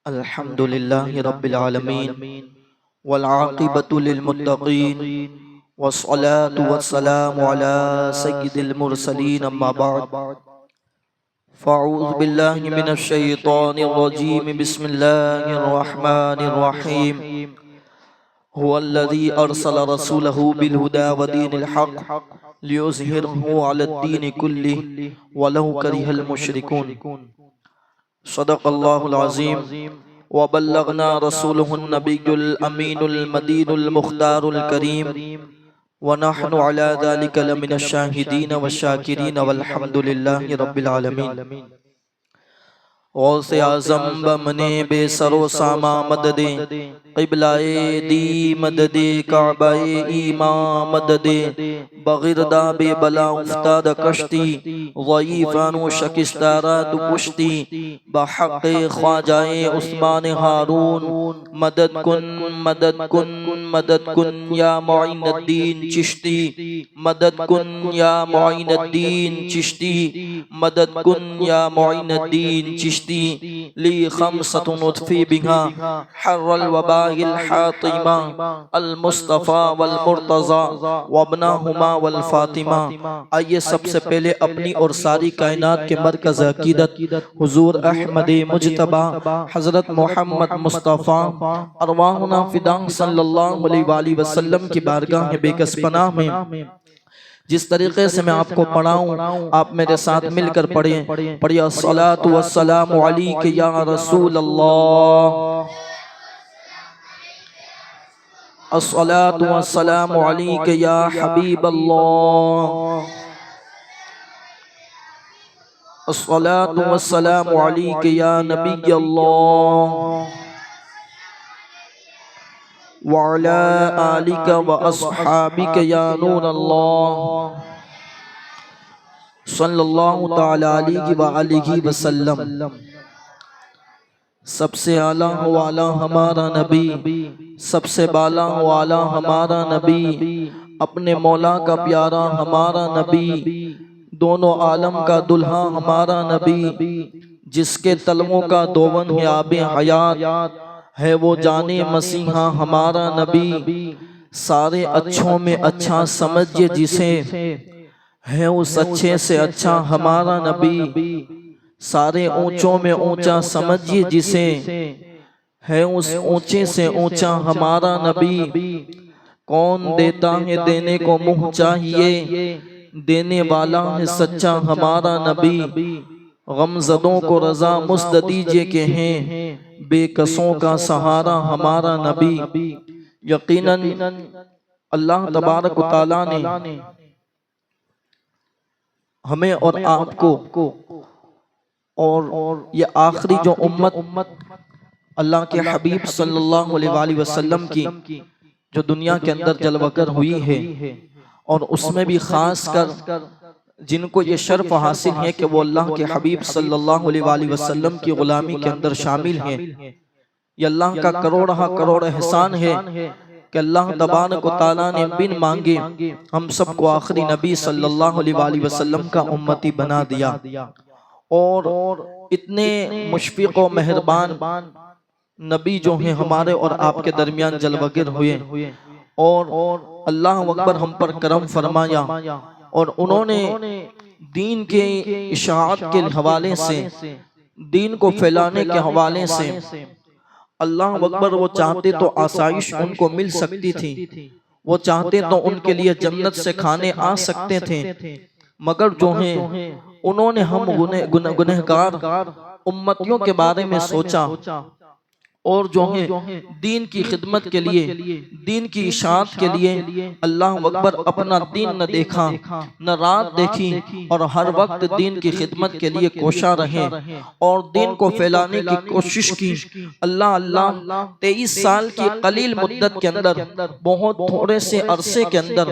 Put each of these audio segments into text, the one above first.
الحمد لله رب العالمين والعاقبة للمتقين والصلاة والسلام على سيد المرسلين أما بعد فأعوذ بالله من الشيطان الرجيم بسم الله الرحمن الرحيم هو الذي أرسل رسوله بالهدى ودين الحق ليظهره على الدين كله ولو كره المشركون صدق الله العظيم وبلغنا رسوله النبي الأمين المدين المختار الكريم ونحن على ذلك لمن الشاهدين والشاكرين والحمد لله رب العالمين غوث اعظم بمنے بے سر و ساما مدد قبلہ دی مدد کعبہ ایمان مدد بغردہ بے بلا افتاد کشتی ضعیفان و شکستارات پشتی بحق خواجہ عثمان ہارون مدد کن مدد کن مدد کن یا معین الدین چشتی مدد کن یا معین الدین چشتی مدد کن یا معین الدین چشتی لی خمسة نطفی بها حر الوباء الحاطمہ المصطفیٰ والمرتضی وابناہما والفاطمہ۔ آئیے سب سے پہلے اپنی اور ساری کائنات کے مرکز عقیدت حضور احمد مجتبی حضرت محمد مصطفیٰ ارواحنا فداء صلی اللہ علیہ وآلہ وسلم کی بارگاہ بے کس پناہ میں جس طریقے سے میں آپ کو پڑھاؤں آپ میرے ساتھ مل کر پڑھیں۔ پڑھیں الصلاة والسلام علیک یا رسول اللہ، الصلاة والسلام علیک یا حبیب اللہ، الصلاة والسلام علیک یا نبی اللہ وعلى آلك وأصحابك يا نور الله صلی اللہ تعالی علیہ وآلہ وسلم۔ سب سے اعلیٰ والا ہمارا نبی، سب سے بالا والا ہمارا نبی، اپنے مولا کا پیارا ہمارا نبی، دونوں عالم کا دلہا ہمارا نبی، جس کے تلووں کا دوون ہے آب حیات ہے وہ جانے مسیحا ہمارا نبی، سارے اچھوں میں اچھا سمجھے جسے ہے اس اچھے سے اچھا ہمارا نبی، سارے اونچوں میں اونچا سمجھے جسے ہے اس اونچے سے اونچا ہمارا نبی۔ کون دیتا ہے دینے کو منہ چاہیے، دینے والا ہے سچا ہمارا نبی، غمزدوں کو رضا مزد دیجئے کہ ہیں بے کسوں کا سہارا ہمارا نبی۔ یقیناً اللہ تبارک و تعالیٰ نے ہمیں اور آپ کو اور یہ آخری جو امت اللہ کے حبیب صلی اللہ علیہ وآلہ وسلم کی جو دنیا کے اندر جلوہ گر ہوئی ہے، اور اس میں بھی خاص کر جن کو یہ شرف حاصل ہے کہ وہ اللہ کے حبیب صلی اللہ علیہ وآلہ وسلم کی غلامی کے اندر شامل ہیں، یہ اللہ کا کروڑ احسان ہے کہ اللہ تبارک و تعالیٰ نے بن مانگے ہم سب کو آخری نبی صلی اللہ علیہ وآلہ وسلم کا امتی بنا دیا، اور اتنے مشفق و مہربان نبی جو ہیں ہمارے اور آپ کے درمیان جلوہ گر ہوئے، اور اللہ اکبر ہم پر کرم فرمایا، اور انہوں نے دین کے اشاعت کے حوالے سے، دین کو پھیلانے کے حوالے سے، اللہ اکبر وہ چاہتے تو آسائش ان کو مل سکتی تھی، وہ چاہتے تو ان کے لیے جنت سے کھانے آ سکتے تھے، مگر جو ہیں انہوں نے ہم گنہگار امتیوں کے بارے میں سوچا، اور جو ہیں دین کی خدمت کے لیے، دین کی اشاعت کے لیے اللہ اکبر اپنا دین نہ دیکھا نہ رات دیکھی، اور ہر وقت دین کی خدمت کے لیے کوشاں رہے اور دین کو پھیلانے کی کوشش کی۔ اللہ 23 سال کی قلیل مدت کے اندر، بہت تھوڑے سے عرصے کے اندر،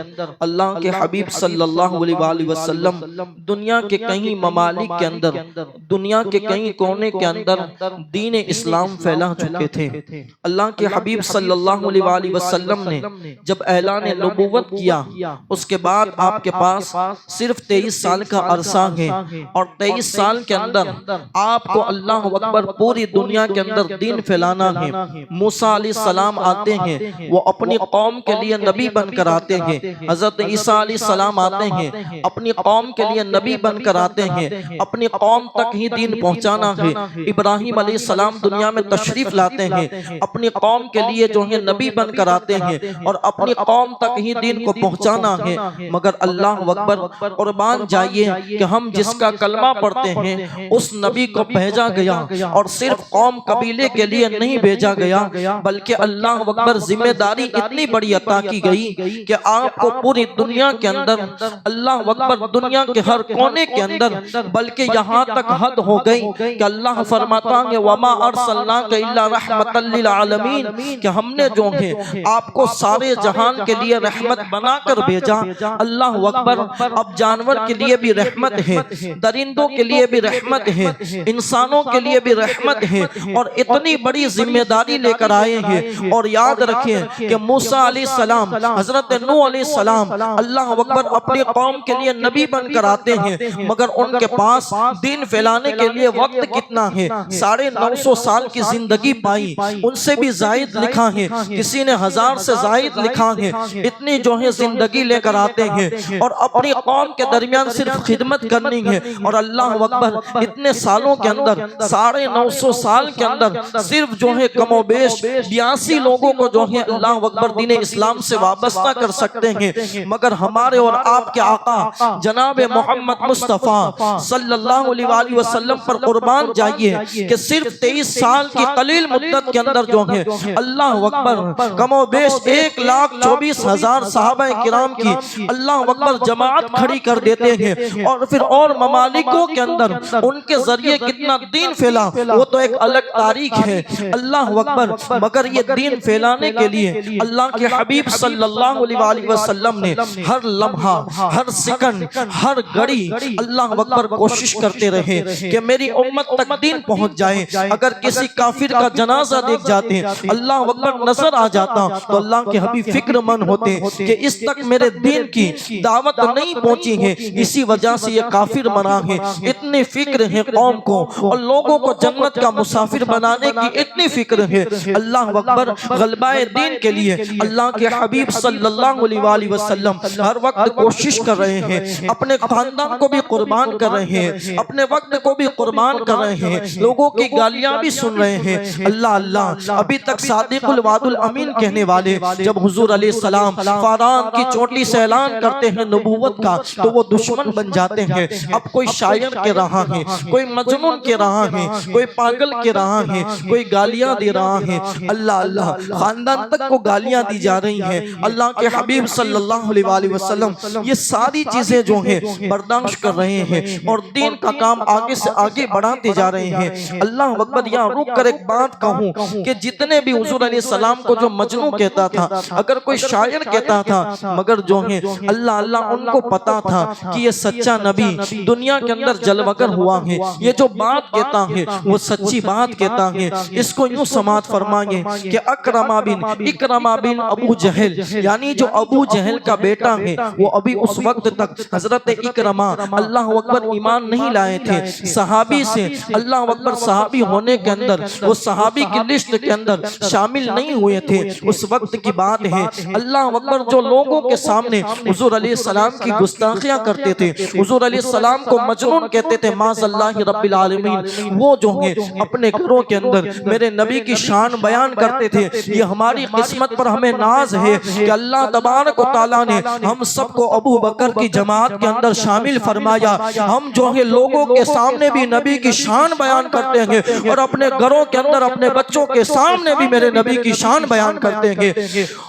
اللہ کے حبیب صلی اللہ علیہ وآلہ وسلم دنیا کے کئی ممالک کے اندر، دنیا کے کئی کونے کے اندر دین اسلام پھیلا چکے چکے تھے۔ اللہ کے حبیب صلی اللہ علیہ وآلہ وسلم نے جب اعلان نبوت کیا، اس کے بعد آپ کے پاس صرف 23 سال کا عرصہ ہے، اور 23 سال کے اندر آپ کو اللہ اکبر پوری دنیا کے اندر دین پھیلانا ہے۔ موسیٰ علیہ السلام آتے ہیں، وہ اپنی قوم کے لیے نبی بن کر آتے ہیں۔ حضرت عیسیٰ علیہ السلام آتے ہیں، اپنی قوم کے لیے نبی بن کر آتے ہیں، اپنی قوم تک ہی دین پہنچانا ہے۔ ابراہیم علیہ السلام دنیا میں تشریف لاتے ہیں، اپنی قوم کے لیے جو ہے نبی بن کر آتے ہیں اور اپنی قوم تک ہی دین کو پہنچانا ہے۔ مگر اللہ اکبر، قربان جائیے کہ ہم جس کا کلمہ پڑھتے ہیں اس نبی کو بھیجا گیا، اور صرف قوم قبیلے کے لیے نہیں بھیجا گیا، بلکہ اللہ اکبر ذمہ داری اتنی بڑی عطا کی گئی کہ آپ کو پوری دنیا کے اندر، اللہ اکبر دنیا کے ہر کونے کے اندر، بلکہ یہاں تک حد ہو گئی کہ اللہ فرماتا ہے وَمَا أَرْسَلْنَاكَ إِلَّا رَحْمَةً لِّلْعَالَمِينَ، کہ ہم نے جو ہے آپ کو سارے جہان کے لیے رحمت بنا کر بھیجا۔ اللہ اکبر، اب جانور کے لیے بھی رحمت ہے، درندوں کے لیے بھی رحمت ہے، انسانوں کے لیے بھی رحمت ہے، اور اتنی بڑی ذمہ داری لے کر آئے ہیں۔ اور یاد رکھیں کہ موسیٰ علیہ السلام، حضرت نوح علیہ السلام، اللہ اکبر اپنی قوم کے لیے نبی بن کر آتے ہیں، مگر ان کے پاس دین پھیلانے کے لیے وقت کتنا ہے؟ 950 سال کی زندگی پائی، ان سے بھی زائد لکھا ہے، کسی نے 1000 سے زائد لکھا ہے۔ اتنی جو ہے زندگی لے کر آتے ہیں اور اپنی قوم کے درمیان صرف خدمت کرنی ہے، اور اللہ اکبر اتنے سالوں کے اندر، 950 سال کے اندر صرف جو ہے کم و بیش 82 لوگوں کو جو ہے اللہ اکبر دین اسلام سے وابستہ کر سکتے ہیں۔ مگر ہمارے اور آپ کے آقا جناب محمد مصطفیٰ صلی اللہ علیہ وآلہ وسلم پر قربان جائیے کہ صرف 23 سال کی قلیل مدت کے اندر جو ہے اللہ اکبر کم و بیش 1,24,000 صحابہ کرام کی اللہ اکبر جماعت کھڑی کر دیتے ہیں، اور پھر اور ممالکوں کے اندر ان کے ذریعے کتنا دین پھیلا وہ تو ایک الگ تاریخ ہے۔ اللہ اکبر، مگر یہ دین پھیلانے کے لیے اللہ کے حبیب صلی اللہ علیہ وآلہ وسلم نے ہر لمحہ، ہر سیکنڈ، ہر گھڑی اللہ اکبر کوشش کرتے رہے کہ میری امت تک دین پہنچ جائے۔ اگر کسی کافر کا جنازہ دیکھ جاتے اللہ اکبر نظر آ جاتا تو اللہ کے حبیب فکر مند ہوتے کہ اس تک میرے دین کی دعوت نہیں پہنچی ہے، اسی وجہ سے یہ کافر منا ہے۔ اتنی فکر ہے قوم کو، اور لوگوں کو جنت کا مسافر بنانے کی اتنی فکر ہے۔ اللہ اکبر، غلبہ دین کے لیے اللہ کے حبیب صلی اللہ علیہ وآلہ وسلم ہر وقت کوشش کر رہے ہیں، اپنے خاندان کو بھی قربان کر رہے ہیں، اپنے وقت کو بھی قربان کر رہے ہیں، لوگوں کی گالیاں بھی سن رہے ہیں۔ اللہ اللہ، ابھی تک صادق الوعد الامین کہنے والے جب حضور علیہ السلام فاران کی چوٹی سے اعلان کرتے ہیں نبوت کا تو وہ دشمن بن جاتے ہیں۔ اب کوئی شاعر کے رہا ہے، کوئی مجنون کے رہا ہے، کوئی پاگل کے رہا ہے، کوئی گالیاں دے رہا ہے۔ اللہ اللہ، خاندان تک کو گالیاں دی جا رہی ہیں۔ اللہ کے حبیب صلی اللہ علیہ وآلہ وسلم یہ ساری چیزیں جو ہیں برداشت کر رہے ہیں اور دین کا کام آگے سے آگے بڑھاتے جا رہے ہیں۔ اللہ اکبر، یہاں رک کر ایک بات کہوں کہ جتنے بھی حضور علیہ السلام کو جو مجنون کہتا تھا، اگر کوئی شاعر کہتا تھا، مگر جو ہے اللہ اللہ ان کو پتا تھا کہ یہ سچا نبی دنیا کے اندر جلوگر ہوا ہے، یہ جو بات کہتا ہے وہ سچی بات کہتا ہے۔ اس کو یوں سماعت فرمائیں کہ اکرما بن ابو جہل، یعنی جو ابو جہل کا بیٹا ہے، وہ ابھی اس وقت تک حضرت اکرما اللہ اکبر ایمان نہیں لائے تھے۔ صحابی سے اللہ اکبر صحابی ہونے کے اندر، وہ صحابی کی لسٹ کے اندر شامل نہیں ہوئے تھے۔ اس وقت کی بات ہے، اللہ اکبر جو لوگوں کے سامنے حضور علیہ السلام کی گستاخیاں کرتے تھے، حضور علیہ السلام کو مجنون کہتے تھے، معاذ اللہ رب العالمین، وہ جو ہیں اپنے گھروں کے اندر میرے نبی کی شان بیان کرتے تھے۔ یہ ہماری قسمت پر ہمیں ناز ہے کہ اللہ تبارک و تعالیٰ نے ہم سب کو ابو بکر کی جماعت کے اندر شامل فرمایا۔ ہم جو ہے لوگوں کے سامنے بھی نبی کی شان بیان کرتے ہیں، اور اپنے گھروں کے اندر اپنے بچوں کے سامنے بھی میرے نبی کی شان بیان کرتے ہیں۔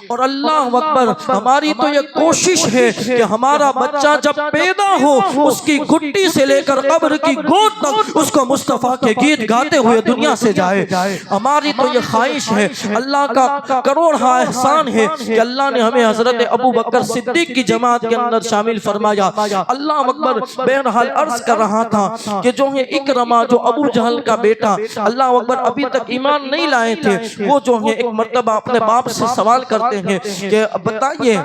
اور اللہ اکبر، ہماری تو یہ کوشش ہے کہ ہمارا بچہ جب پیدا ہو اس کی گھٹی سے لے کر قبر کی گود تک اس کو مصطفیٰ کے گیت گاتے ہوئے دنیا سے جائے۔ ہماری تو یہ خواہش ہے۔ اللہ کا کروڑا احسان ہے کہ اللہ نے ہمیں حضرت ابو بکر صدیق کی جماعت کے اندر شامل فرمایا۔ اللہ اکبر، بہرحال عرض کر رہا تھا کہ جو ہے اکرما جو ابو جہل کا بیٹا اللہ اکبر ابھی تک ایمان نہیں لائے تھے وہ جو ہیں ایک مرتبہ اپنے باپ سے سوال کرتے ہیں کہ بتائیے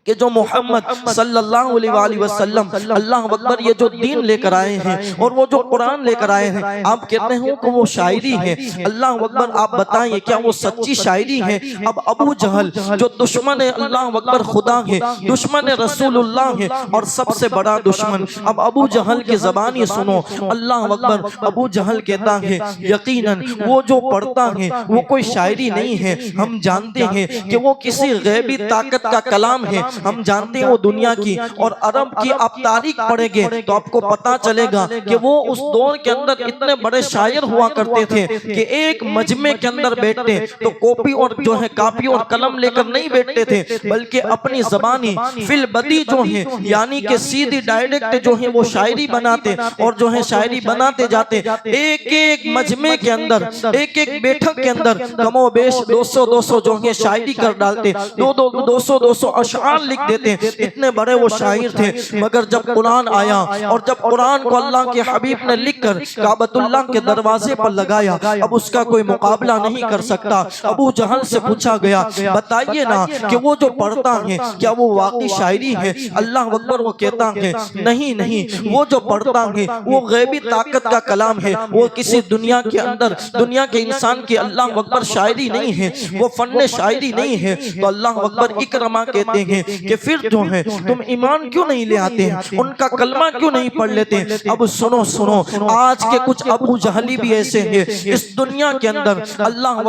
کہ جو محمد صلی اللہ علیہ وآلہ وسلم اللہ اکبر یہ جو دین لے کر آئے ہیں اور وہ جو قرآن لے کر آئے ہیں آپ کہتے ہیں کہ وہ شاعری ہے، اللہ اکبر آپ بتائیں کیا وہ سچی شاعری ہے؟ اب ابو جہل جو دشمن اللہ اکبر خدا ہے، دشمن رسول اللہ ہے اور سب سے بڑا دشمن، اب ابو جہل کی زبانی سنو، اللہ اکبر ابو جہل کہتا ہے یقیناً وہ جو پڑھتا ہے وہ کوئی شاعری نہیں ہے، ہم جانتے ہیں کہ وہ کسی غیبی طاقت کا کلام ہے، ہم جانتے ہیں وہ دنیا کی اور عرب کی آپ تاریخ پڑھیں گے تو آپ کو پتا چلے گا کہ وہ اس دور کے اندر اتنے بڑے شاعر ہوا کرتے تھے کہ ایک مجمع کے اندر بیٹھتے تو کاپی اور جو ہے کاپی اور قلم لے کر نہیں بیٹھتے تھے بلکہ اپنی زبانی فی البدی جو ہے یعنی کہ سیدھی ڈائریکٹ جو ہے وہ شاعری بناتے اور جو ہے شاعری بناتے جاتے، ایک ایک مجمع کے اندر ایک ایک بیٹھک کے اندر کم و بیش 200 جو ہے شاعری کر ڈالتے، 200 اشعار لکھ دیتے، اتنے بڑے وہ شاعر تھے۔ مگر جب قرآن آیا اور جب قرآن کو اللہ کے حبیب نے لکھ کر کعبۃ اللہ کے دروازے پر لگایا اب اس کا کوئی مقابلہ نہیں کر سکتا۔ ابو جہل سے پوچھا گیا بتائیے نا کہ وہ جو پڑھتا ہے کیا وہ واقعی شاعری ہے؟ اللہ اکبر وہ کہتا ہے نہیں وہ جو پڑھتا ہے وہ غیبی طاقت کا کلام ہے، وہ کسی دنیا کے اندر دنیا کے انسان کی اللہ اکبر شاعری نہیں ہے، وہ فن شاعری نہیں ہے۔ تو اللہ اکبر اکرما کہتے ہیں کہ پھر جو ہے تم ایمان کیوں نہیں لے آتے، ان کا کلمہ کیوں نہیں پڑھ لیتے؟ اب سنو آج کے کچھ ابو جہلی بھی ایسے ہیں اس دنیا کے اندر اللہ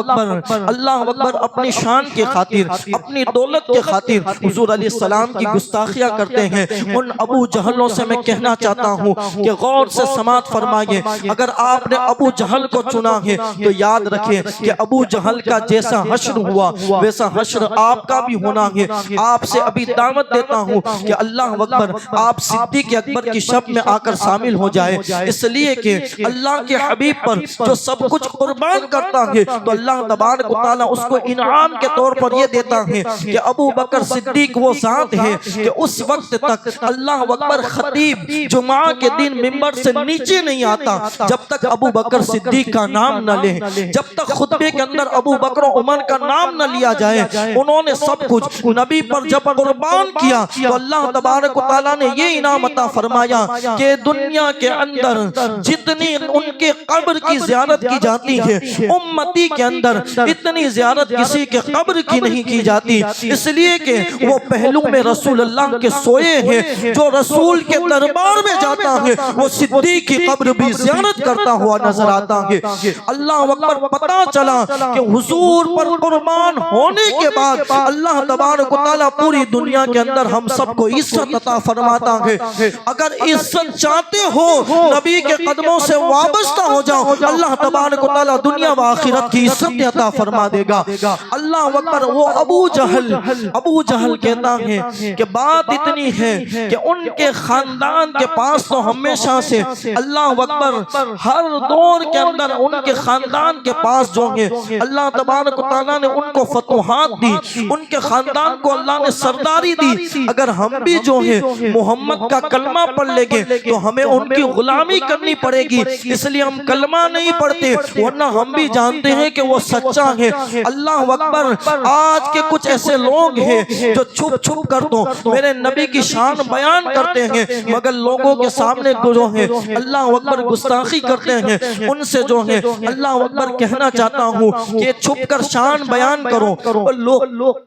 اکبر اپنی شان کے خاطر اپنی دولت کے خاطر حضور علیہ السلام کی گستاخیاں کرتے ہیں۔ ان ابو جہلوں سے میں کہنا چاہتا ہوں کہ غور سے سماعت فرمائیے، اگر آپ نے ابو جہل کو چنا ہے تو یاد رکھیں کہ ابو جہل کا جیسا حشر ہوا ویسا حشر آپ کا بھی ہونا ہے۔ آپ سے ابھی دعوت دیتا ہوں کہ اللہ اکبر آپ صدیق اکبر کی شب میں آ کر شامل ہو جائے، اس لیے کہ اللہ کے حبیب پر جو سب کچھ قربان کرتا ہے تو اللہ تبارک و تعالیٰ اس کو انعام کے طور پر یہ دیتا ہے کہ ابو بکر صدیق وہ ذات ہے کہ اس وقت تک اللہ اکبر خطیب جمعہ کے دن منبر سے نیچے نہیں آتا جب تک ابو بکر صدیق کا نام نہ لے، جب تک خطبے کے اندر ابو بکر و عمر کا نام نہ لیا جائے۔ انہوں نے سب کچھ نبی پر جب قربان کیا تو اللہ تبارک و تعالیٰ نے یہ انعام عطا فرمایا کہ دنیا کے اندر جتنی ان کے قبر کی زیارت کی جاتی ہے امتی کے اندر اتنی زیارت کسی کے قبر کی نہیں کی جاتی، اس لیے کہ وہ پہلو میں رسول اللہ کے سوئے ہیں۔ جو رسول کے دربار میں جاتا ہے وہ صدیق کی قبر بھی زیارت کرتا ہوا نظر آتا ہے۔ اللہ اکبر پتہ چلا کہ حضور پر قربان ہونے کے بعد اللہ تبارک و تعالیٰ پوری دنیا کے اندر ہم سب کو عزت عطا فرماتا ہے۔ اگر عزت چاہتے ہو نبی کے قدموں سے وابستہ ہو جاؤ، اللہ تبارک و تعالیٰ دنیا و آخرت کی عزت عطا فرما دے گا۔ اللہ اکبر وہ ابو جہل کہتا ہے کہ بات اتنی ہے کہ ان کے خاندان کے پاس تو ہمیشہ سے اللہ اکبر ہر دور کے اندر ان کے خاندان کے پاس جو ہے اللہ تبارک و تعالیٰ نے ان کو فتوحات دی، ان کے خاندان کو اللہ نے سرداری دی۔ اگر ہم بھی جو ہے محمد کا کلمہ پڑھ لیں گے تو ہمیں ان کی غلامی کرنی پڑے گی، اس لیے ہم کلمہ نہیں پڑھتے، ورنہ ہم بھی جانتے ہیں کہ وہ سچا ہے۔ اللہ اکبر آج کے کچھ ایسے لوگ ہیں جو چھپ کر تو میرے نبی کی شان بیان کرتے ہیں مگر لوگوں کے سامنے جو ہے اللہ اکبر گستاخی کرتے ہیں۔ ان سے جو ہے اللہ اکبر کہنا چاہتا ہوں کہ چھپ کر شان بیان کرو،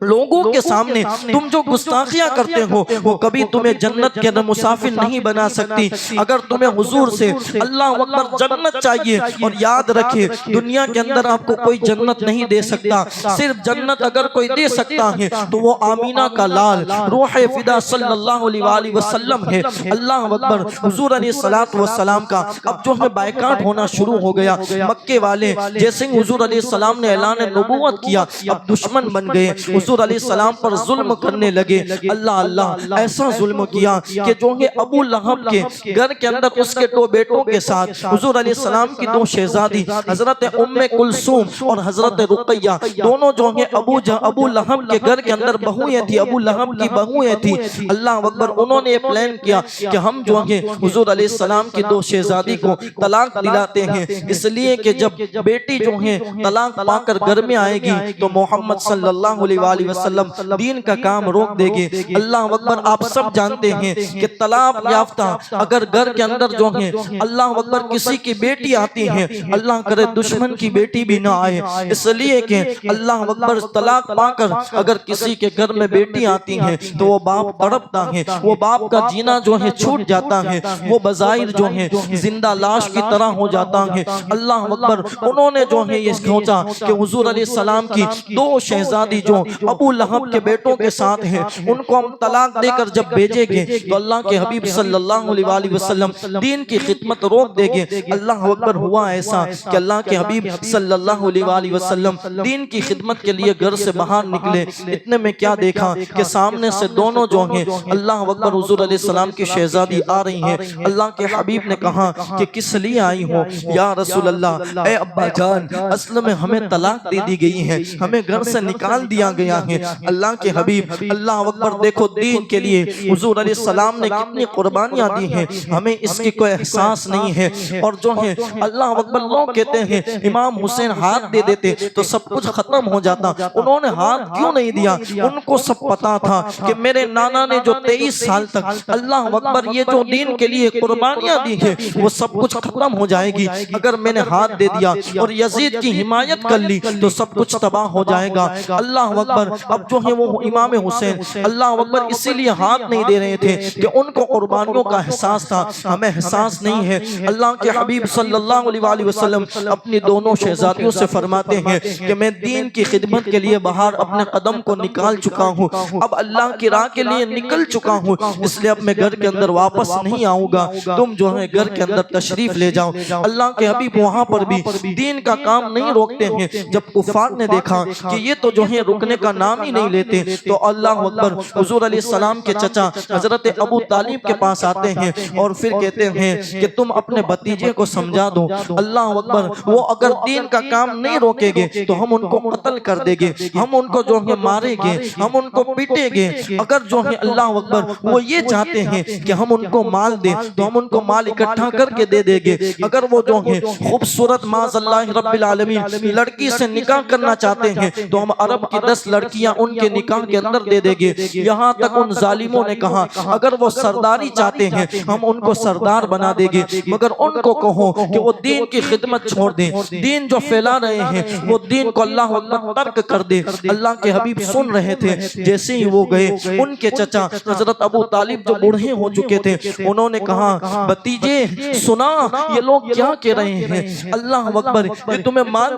لوگوں کے سامنے تم جو گستاخیاں کرتے ہو وہ کبھی تمہیں جنت کے مسافر نہیں بنا سکتی۔ اگر تمہیں حضور سے اللہ اکبر جنت چاہیے اور یاد رکھے دنیا کے اندر آپ کو کوئی جنت نہیں دے سکتا، صرف جنت اگر کوئی دے سکتا ہے تو وہ آمینہ کا لال روح فدا صلی اللہ علیہ وآلہ وسلم ہے۔ اللہ اکبر حضور علیہ السلام کا اب جو ہے بائیکاٹ ہونا شروع ہو گیا۔ مکے والے جیسے حضور علیہ السلام نے اعلان نبوت کیا اب دشمن بن گئے، حضور علیہ السلام پر ظلم کرنے کرنے لگے اللہ اللہ ایسا ظلم کیا کہ جو ہے ابو لہب کے گھر کے اندر اس کے 2 بیٹوں کے ساتھ حضور علیہ السلام کی 2 شہزادی حضرت ام کلثوم اور حضرت رقیہ دونوں جو ہیں ابو لہب کے گھر کے اندر بہویں تھی، ابو لہب کی بہویں تھی۔ اللہ اکبر، انہوں نے پلان کیا کہ ہم جو ہیں حضور علیہ السلام کی 2 شہزادی کو طلاق دلاتے ہیں، اس لیے کہ جب بیٹی جو ہیں طلاق پا کر گھر میں آئے گی تو محمد صلی اللہ علیہ وآلہ وسلم دین کا کام روک دے گے۔ اللہ اکبر، آپ سب جانتے ہیں کہ طلاق یافتہ اگر گھر کے اندر جو ہیں اللہ اکبر کسی کی بیٹی آتی ہے، اللہ کرے دشمن کی بیٹی بھی نہ آئے، اس لیے کہ اللہ اکبر طلاق پا کر اگر کسی کے گھر میں بیٹی آتی ہے تو وہ باپ تڑپتا ہے، وہ باپ کا جینا جو ہے چھوٹ جاتا ہے، وہ بظاہر جو ہے زندہ لاش کی طرح ہو جاتا ہے۔ اللہ اکبر، انہوں نے جو ہے یہ سوچا کہ حضور علیہ السلام کی 2 شہزادی جو ابو لہب کے بیٹوں کے ساتھ ہیں ان کو ہم طلاق دے کر جب بھیجیں گے تو اللہ کے حبیب صلی اللہ علیہ وآلہ وسلم دین کی خدمت روک دے گے۔ اللہ اکبر، ہوا ایسا کہ اللہ کے حبیب صلی اللہ علیہ وآلہ وسلم دین کی خدمت کے لیے گھر سے باہر نکلے، اتنے میں کیا دیکھا کہ سامنے سے دونوں جو ہیں اللہ اکبر حضور علیہ السلام کی شہزادی آ رہی ہیں۔ اللہ کے حبیب نے کہا کہ کس لیے آئی ہو یا رسول اللہ؟ اے ابا جان، اصل میں ہمیں طلاق دے دی گئی ہے، ہمیں گھر سے نکال دیا گیا ہے۔ اللہ کے حبیب اللہ اکبر، دیکھو دین کے لیے حضور علیہ السلام نے کتنی قربانیاں دی ہیں، ہمیں اس کی کوئی احساس نہیں ہے۔ اور جو ہے اللہ اکبر، لوگ کہتے ہیں امام حسین ہاتھ دے دیتے تو سب کچھ ختم ہو جاتا، انہوں نے ہاتھ کیوں نہیں دیا؟ ان کو سب پتا تھا کہ میرے نانا نے جو 23 سال تک اللہ اکبر یہ جو دین کے لیے قربانیاں دی ہیں وہ سب کچھ ختم ہو جائے گی، اگر میں نے ہاتھ دے دیا اور یزید کی حمایت کر لی تو سب کچھ تباہ ہو جائے گا۔ اللہ اکبر، اب جو ہے وہ امام حسین اللہ اکبر اسی لیے ہاتھ نہیں دے رہے تھے کہ ان کو قربانیوں کا احساس تھا، ہمیں احساس نہیں ہے۔ اللہ کے حبیب صلی اللہ علیہ وآلہ وسلم اپنی دونوں شہزادیوں سے فرماتے ہیں کہ میں دین کی خدمت کے لیے باہر اپنے قدم کو نکال چکا ہوں، اب اللہ کی راہ کے لیے نکل چکا ہوں، اس لیے اب میں گھر کے اندر واپس نہیں آؤں گا، تم جو ہے گھر کے اندر تشریف لے جاؤ۔ اللہ کے حبیب وہاں پر بھی دین کا کام نہیں روکتے ہیں۔ جب کفار نے دیکھا کہ یہ تو جو ہے رکنے کا نام ہی نہیں لیتے تو اللہ اکبر حضور علیہ السلام کے چچا حضرت ابو طالب کے پاس آتے ہیں اور پھر کہتے ہیں کہ تم اپنے بھتیجے کو سمجھا دو، اللہ اکبر وہ اگر دین کا کام نہیں روکے گے تو ہم ان کو قتل کر دیں گے، ہم ان کو جو ہے مارے گے، ہم ان کو پیٹے گے۔ اگر جو ہے اللہ اکبر وہ یہ چاہتے ہیں کہ ہم ان کو مال دیں تو ہم ان کو مال اکٹھا کر کے دے دیں گے، اگر وہ جو ہے خوبصورت معاذ اللہ رب العالمین لڑکی سے نکاح کرنا چاہتے ہیں تو ہم عرب کی 10 لڑکیاں ان کے نکاح کے اندر دے دیں گے۔ یہاں تک ان ظالموں نے کہا اگر وہ سرداری چاہتے ہیں ہم ان کو سردار بنا دیں گے، مگر ان کو کہو کہ وہ دین کی خدمت چھوڑ دیں، دین جو پھیلا رہے ہیں وہ دین کو اللہ اکبر ترک کر دے۔ اللہ کے حبیب سن رہے تھے، جیسے ہی وہ گئے ان کے چچا حضرت ابو طالب جو بوڑھے ہو چکے تھے انہوں نے کہا بھتیجے سنا یہ لوگ کیا کہہ رہے ہیں، اللہ اکبر یہ تمہیں مال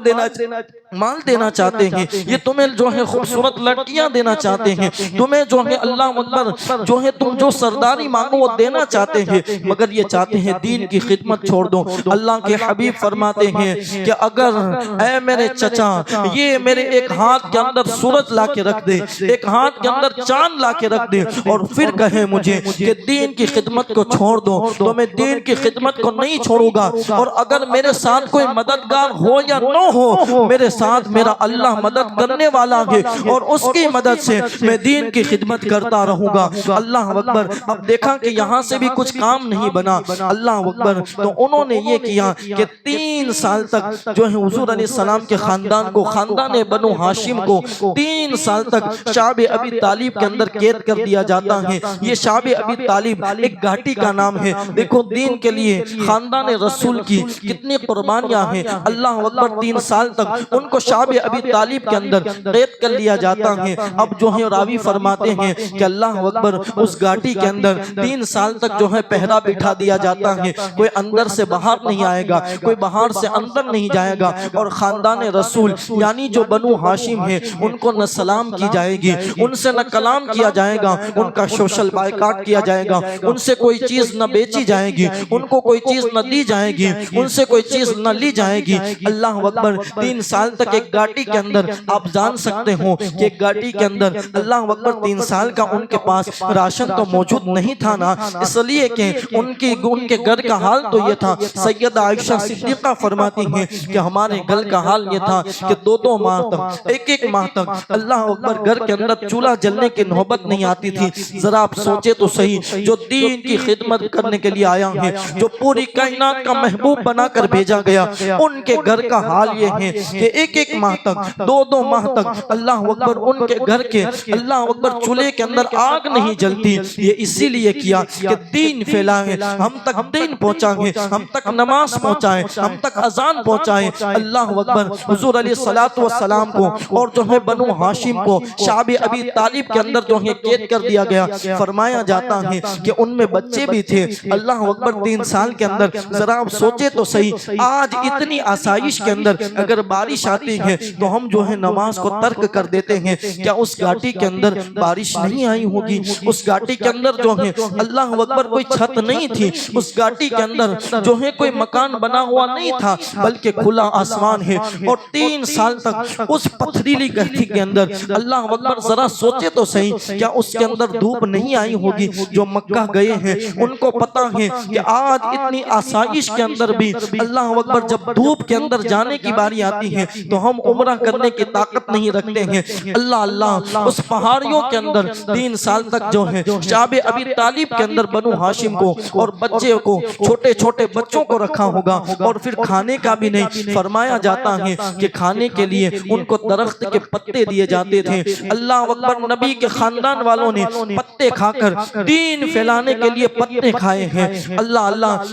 دینا چاہتے ہیں، یہ تمہیں جو ہے خوبصورت لڑکیاں دینا چاہتے ہیں، تمہیں جو ہے اللہ اکبر جو ہے تم جو سرداری مانگو وہ دینا چاہتے ہیں، مگر یہ چاہتے ہیں دین کی خدمت چھوڑ دو۔ اللہ کے حبیب فرماتے ہیں کہ اگر اے میرے چچا یہ میرے ایک ہاتھ کے اندر سورج لا کے رکھ دے، ایک ہاتھ کے اندر چاند لا کے رکھ دے اور پھر کہے مجھے کہ دین کی خدمت کو چھوڑ دو تو میں دین کی خدمت کو نہیں چھوڑوں گا، اور اگر میرے ساتھ کوئی مددگار ہو یا نہ ہو میرے ساتھ میرا اللہ مدد کرنے والا ہے اور اس کی مدد سے میں دین کی خدمت کرتا رہوں گا۔ اللہ اکبر، اب دیکھا کہ یہاں سے بھی کچھ کام نہیں بنا، اللہ اکبر تو انہوں نے یہ کیا کہ 3 سال تک جو ہے حضور علیہ السلام کے خاندان کو، خاندان بنو ہاشم کو 3 سال تک شعب ابی طالب کے اندر قید کر دیا جاتا ہے۔ یہ شعب ابی طالب ایک گھاٹی کا نام ہے، دیکھو دین کے لیے خاندان رسول کی کتنی قربانیاں ہیں۔ اللہ اکبر 3 سال تک ان کو شعب ابی طالب کے اندر قید کر لیا جاتا ہے۔ اب جو ہے راوی فرماتے ہیں کہ اللہ اکبر اس گھاٹی کے اندر 3 سال تک جو ہے پہرا بٹھا دیا جاتا ہے، کوئی اندر سے باہر نہیں آئے گا، کوئی باہر سے اندر نہیں جائے گا، اور خاندان رسول یعنی جو بنو ہاشم ہے ان کو نہ سلام کی جائے گی، ان سے نہ کلام کیا جائے گا، ان کا سوشل بائیکاٹ کیا جائے گا، ان سے کوئی چیز نہ بیچی جائے گی، ان کو کوئی چیز نہ دی جائے گی، ان سے کوئی چیز نہ لی جائے گی۔ اللہ اکبر 3 سال تک ایک گھاٹی کے اندر آپ جان سکتے ہو کہ ایک گھاٹی کے اندر اللہ اللہ اکبر 3 سال کا ان کے پاس راشن تو موجود نہیں تھا نا، اس لیے کہ ان کے گھر کا حال تو یہ تھا۔ سیدہ عائشہ صدیقہ فرماتی ہیں کہ ہمارے گھر کا حال یہ تھا کہ 2 ماہ تک، ایک ماہ تک اللہ اکبر گھر کے اندر چولہا جلنے کی نوبت نہیں آتی تھی۔ ذرا آپ سوچے تو صحیح، جو دین کی خدمت کرنے کے لیے آیا ہے، جو پوری کائنات کا محبوب بنا کر بھیجا گیا، ان کے گھر کا حال یہ ہے کہ ایک ماہ تک، 2 ماہ تک اللہ اکبر ان کے گھر کے اللہ اکبر چولہے کے اندر آگ نہیں جلتی۔ یہ اسی لیے کیا کہ دین پھیلائیں، ہم تک دین پہنچائیں، ہم تک نماز پہنچائیں، ہم تک اذان پہنچائیں۔ اللہ اکبر حضور علیہ السلام کو اور جو ہے بنو ہاشم کو شعب ابی طالب کے اندر جو ہے قید کر دیا گیا۔ فرمایا جاتا ہے کہ ان میں بچے بھی تھے۔ اللہ اکبر 3 سال کے اندر ذرا آپ سوچے تو صحیح، آج اتنی آسائش کے اندر اگر بارش آتی ہے تو ہم جو ہے نماز کو ترک کر دیتے ہیں۔ کیا اس گھاٹی کے اندر بارش نہیں آئی ہوگی؟ اس گھاٹی کے اندر جو ہے اللہ اکبر کوئی چھت نہیں تھی، اس گھاٹی کے اندر جو ہے کوئی مکان بنا ہوا نہیں تھا، بلکہ کھلا آسمان ہے۔ اور 3 سال تک اس پتھریلی گھاٹی کے اندر اللہ اکبر ذرا سوچے تو صحیح، کیا اس کے اندر دھوپ نہیں آئی ہوگی؟ جو مکہ گئے ہیں ان کو پتا ہے کہ آج اتنی آسائش کے اندر بھی اللہ اکبر جب دھوپ کے اندر جانے کی باری آتی ہے تو ہم عمرہ کرنے کی طاقت نہیں رکھتے ہیں۔ اللہ اس پہاڑیوں کے اندر 3 سال تک جو ہے شعب ابی طالب کے اندر بنو ہاشم کو اور بچے کو، چھوٹے چھوٹے بچوں کو رکھا ہوگا، اور پھر کھانے کا بھی نہیں۔ فرمایا جاتا ہے کہ کھانے کے لیے ان کو درخت کے پتے دیے جاتے تھے۔ اللہ اکبر نبی کے خاندان والوں نے پتے کھا کر دین پھیلانے کے لیے پتے کھائے ہیں۔ اللہ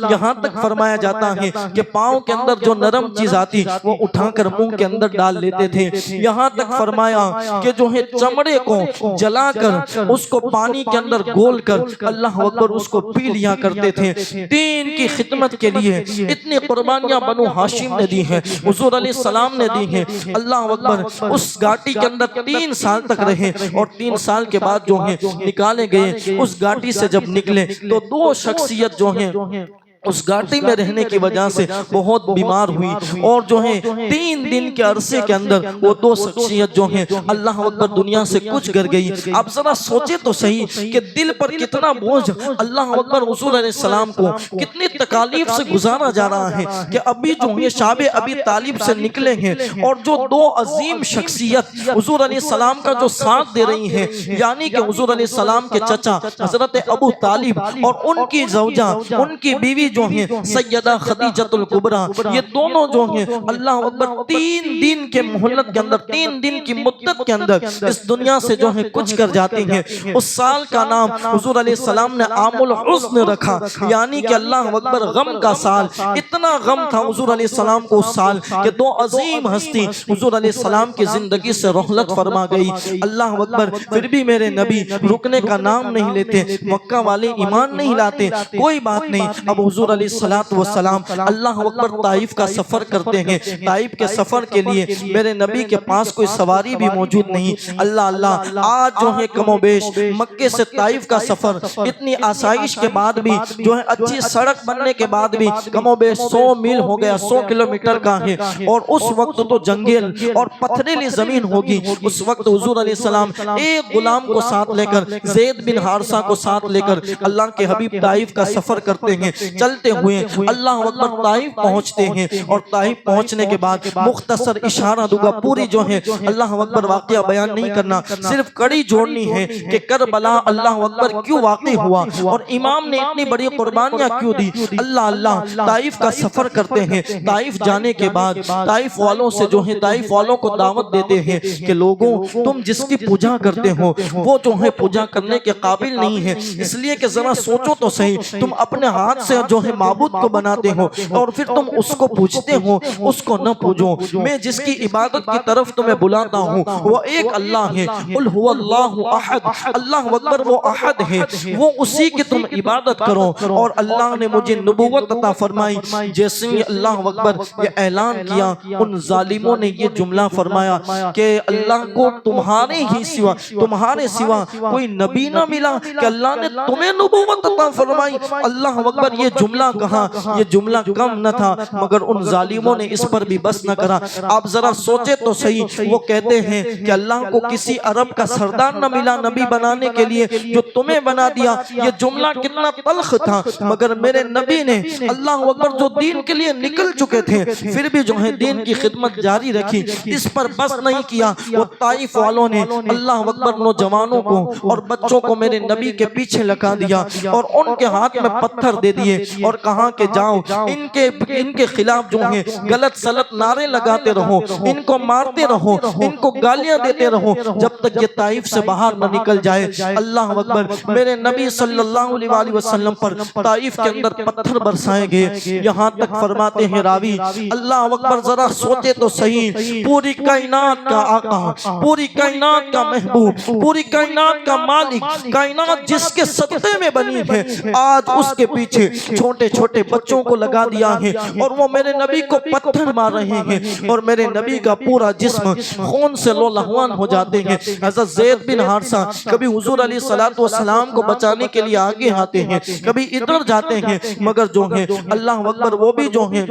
یہاں تک فرمایا جاتا ہے کہ پاؤں کے اندر جو نرم چیز آتی وہ اٹھا کر منہ کے اندر ڈال لیتے تھے۔ یہاں تک فرمایا کہ جو ہے چمڑے کو جلا کر اس کو پانی کے اندر گول کر اللہ اکبر اس کو پی لیا کرتے تھے۔ دین کی خدمت کے لیے اتنی قربانیاں بنو ہاشم نے دی ہیں، حضور علیہ السلام نے دی ہیں۔ اللہ اکبر اس گھاٹی کے اندر 3 سال تک رہے، اور 3 سال کے بعد جو ہیں نکالے گئے۔ اس گھاٹی سے جب نکلے تو 2 شخصیت جو ہیں اس گھاٹی میں رہنے کی وجہ سے بہت بیمار ہوئی، اور جو ہے 3 دن کے عرصے کے اندر وہ 2 شخصیت جو ہیں اللہ اکبر دنیا سے کچھ گر گئی۔ اب ذرا سوچے تو صحیح کہ دل پر کتنا بوجھ اللہ اکبر حضور علیہ السلام کو کتنی تکالیف سے گزارا جا رہا ہے کہ ابھی جو یہ شعب ابی طالب سے نکلے ہیں، اور جو 2 عظیم شخصیت حضور علیہ السلام کا جو ساتھ دے رہی ہیں، یعنی کہ حضور علیہ السلام کے چچا حضرت ابو طالب اور ان کی زوجہ، ان کی بیوی جو ہیں سیدہ خدیجۃ الکبریٰ، یہ دونوں جو ہیں اللہ اکبر 3 دن کے مہلت کے اندر، 3 دن کی مدت کے اندر اس دنیا سے جو ہے کچھ کر جاتی ہیں۔ اس سال کا نام حضور علیہ السلام نے عام الحزن رکھا، یعنی کہ اللہ اکبر غم کا سال۔ اتنا غم تھا حضور علیہ السلام کو اس سال کہ 2 عظیم ہستی حضور علیہ السلام کی زندگی سے رحلت فرما گئی۔ اللہ اکبر پھر بھی میرے نبی رکنے کا نام نہیں لیتے، مکہ والے ایمان نہیں لاتے۔ کوئی بات نہیں، اب حضور علیہ السلام اللہ اکبر طائف کا سفر کرتے ہیں۔ طائف کے سفر کے لیے میرے نبی کے پاس کوئی سواری بھی موجود نہیں۔ اللہ آج جو ہے کم و بیش مکے سے طائف کا سفر اتنی آسائش کے بعد بھی، جو ہے اچھی سڑک بننے کے بعد بھی کم و بیش 100 میل ہو گیا، 100 کلومیٹر کا ہے، اور اس وقت تو جنگل اور پتھریلی زمین ہوگی۔ اس وقت حضور علیہ السلام ایک غلام کو ساتھ لے کر، زید بن حارثہ کو ساتھ لے کر اللہ کے حبیب طائف کا سفر کرتے ہیں۔ چلتے ہوئے اللہ اکبر طائف پہنچتے ہیں، اور طائف پہنچنے کے بعد مختصر اشارہ دوں گا، پوری جو ہے اللہ اکبر واقعہ بیان نہیں کرنا، صرف کڑی جوڑنی ہے کہ کربلا اللہ اکبر کیوں واقع ہوا اور امام نے اتنی بڑی قربانیاں کیوں دی۔ اللہ طائف کا سفر کرتے ہیں۔ طائف جانے کے بعد طائف والوں سے جو ہے طائف والوں کو دعوت دیتے ہیں کہ لوگوں تم جس کی پوجا کرتے ہو وہ جو ہے پوجا کرنے کے قابل نہیں ہے، اس لیے کہ ذرا سوچو تو صحیح، تم اپنے ہاتھ سے جو ہے معبود کو بناتے ہو اور پھر تم اس کو پوجتے ہو، اس کو نہ پوجو۔ میں جس کی عبادت کی طرف تمہیں بلاتا ہوں وہ ایک اللہ ہے، قل هو اللہ احد، اللہ اکبر وہ احد ہے، وہ اسی کی تم عبادت کرو۔ اور اللہ نے مجھے نبوت عطا فرمائی۔ جیسے ہی اللہ اکبر یہ اعلان کیا، ان ظالموں نے یہ جملہ فرمایا کہ اللہ کو تمہارے سوا کوئی نبی نہ ملا کہ اللہ نے تمہیں نبوت عطا فرمائی۔ اللہ اکبر یہ جملہ کہا، یہ جملہ کم نہ تھا، مگر ان ظالموں نے اس پر بھی بس نہ کرا۔ آپ ذرا سوچے تو صحیح، وہ کہتے ہیں کہ اللہ کو کسی عرب کا سردار نہ ملا نبی بنانے کے لیے جو تمہیں بنا دیا۔ یہ جملہ کتنا تلخ تھا، مگر میرے نبی نے اللہ اکبر جو دین کے لیے نکل چکے تھے پھر بھی جو ہے دین کی خدمت جاری رکھی، اس پر بس نہیں کیا۔ وہ طائف والوں نے اللہ اکبر نوجوانوں کو اور بچوں کو میرے نبی کے پیچھے لگا دیا اور ان کے ہاتھ میں پتھر دے دیے اور کہا کہ جاؤ ان کے خلاف جو ہیں غلط سلط نعرے لگاتے رہو، ان کو مارتے رہو، ان کو گالیاں دیتے رہو جب تک یہ طائف سے باہر نہ نکل جائے۔ اللہ اکبر، میرے نبی صلی اللہ علیہ وسلم پر طائف کے اندر پتھر برسائے گئے، یہاں تک فرماتے ہیں راوی، اللہ اکبر ذرا سوچے تو صحیح، پوری کائنات کا آقا، پوری کائنات کا محبوب، پوری کائنات کا مالک، کائنات جس کے صدقے میں بنی ہے، آج اس کے پیچھے چھوٹے چھوٹے بچوں کو لگا دیا ہے اور وہ میرے نبی کو پتھر مار رہے ہیں اور میرے نبی کا پورا جسم خون سے لہوان ہو جاتے ہیں۔ حضرت زید بن حارثہ کبھی حضور علیہ السلام کو بچانے کے لیے آگے آتے ہیں، کبھی ادھر جاتے ہیں، مگر جو ہیں اللہ اکبر وہ بھی جو ہیں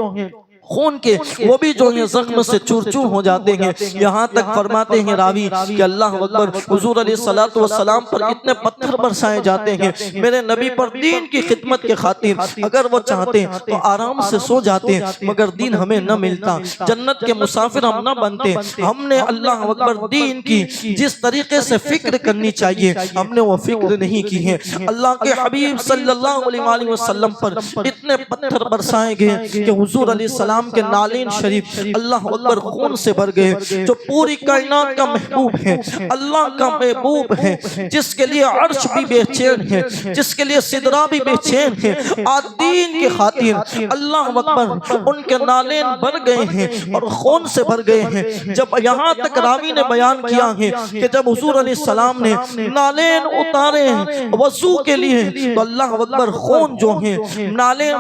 خون کے وہ بھی جو ہیں زخم سے چور چور ہو جاتے ہیں۔ یہاں تک فرماتے ہیں راوی کہ اللہ اکبر حضور علیہ السلام پر اتنے پتھر برسائے جاتے ہیں، میرے نبی پر دین کی خدمت کے خاطر اگر وہ چاہتے تو آرام سے سو جاتے، مگر دین ہمیں نہ ملتا، جنت کے مسافر ہم نہ بنتے۔ ہم نے اللہ اکبر دین کی جس طریقے سے فکر کرنی چاہیے ہم نے وہ فکر نہیں کی ہے۔ اللہ کے حبیب صلی اللہ علیہ وسلم پر اتنے پتھر برسائے گئے کہ حضور علیہ السلام کے نالین شریف اللہ اکبر خون سے بھر گئے۔ جو پوری کائنات کا محبوب ہے، اللہ کا محبوب ہے، جس کے لیے عرش بھی بے چین ہے، جس کے لیے سدرہ بھی بے چین ہے، آج دین کی خاطر اللہ اکبر ان کے نالین بھر گئے ہیں اور خون سے بھر گئے ہیں۔ جب یہاں تک راوی نے بیان کیا ہے کہ جب حضور علیہ السلام نے نالین اتارے وضو کے لیے تو اللہ اکبر خون جو ہیں نالین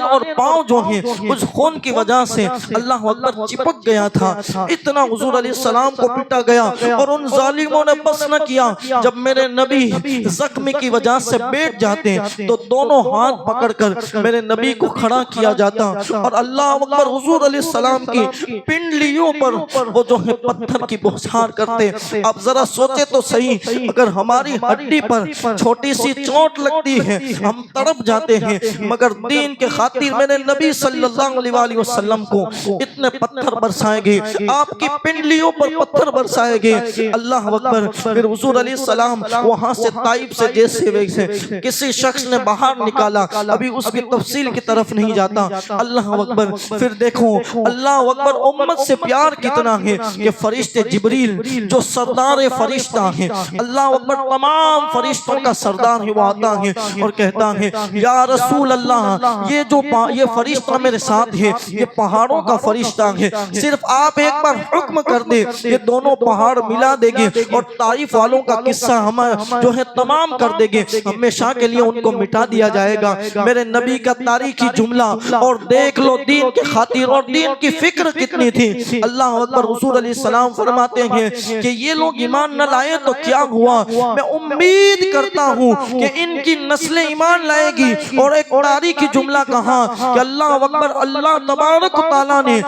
اور پاؤں جو ہیں اس خون کی وجہ سے اللہ اکبر چپک گیا تھا، اتنا حضور علیہ السلام کو پٹا گیا اور ان ظالموں نے بس نہ کیا۔ جب میرے نبی زخم کی وجہ سے بیٹھ جاتے تو دونوں ہاتھ پکڑ کر میرے نبی کو کھڑا کیا جاتا اور اللہ اکبر حضور علیہ السلام کی پنڈلیوں پر وہ جو ہے پتھر کی بوچھار کرتے۔ اب ذرا سوچے تو صحیح، اگر ہماری ہڈی پر چھوٹی سی چوٹ لگتی ہے ہم تڑپ جاتے ہیں، مگر دین کے خاطر میرے نبی صلی اللہ علیہ وسلم کو اتنے پتھر برسائے گئے، آپ کی پنڈلیوں پر پتھر برسائے گئے۔ اللہ اکبر، پھر حضور علیہ السلام وہاں سے طائف سے جیسے ویسے کسی شخص نے باہر نکالا، ابھی اس کی تفصیل کی طرف نہیں جاتا۔ اللہ اکبر، پھر دیکھو اللہ اکبر امت سے پیار کتنا ہے کہ فرشتے جبریل جو سردار فرشتہ ہیں، اللہ اکبر تمام فرشتوں کا سردار ہے، وہ آتا ہے اور کہتا ہے یا رسول اللہ یہ فرشتہ میرے ساتھ ہے، یہ پہاڑوں کا فرشتہ ہے، صرف آپ ایک بار حکم کر دے یہ دونوں پہاڑ ملا دے گے اور طائف والوں کا قصہ ہم جو ہے تمام کر دے گے، ہمیشہ کے لیے ان کو مٹا دیا جائے گا۔ میرے نبی کا تاریخی جملہ اور دیکھ لو دین کی خاطر اور دین کی فکر کتنی تھی۔ اللہ اکبر، حضور علیہ السلام فرماتے ہیں کہ یہ لوگ ایمان نہ لائے تو کیا ہوا، میں امید کرتا ہوں کہ ان کی نسل ایمان لائے گی۔ اور ایک تاریخی جملہ کہا کہ اللہ اکبر، اللہ تبارک و تعالیٰ نے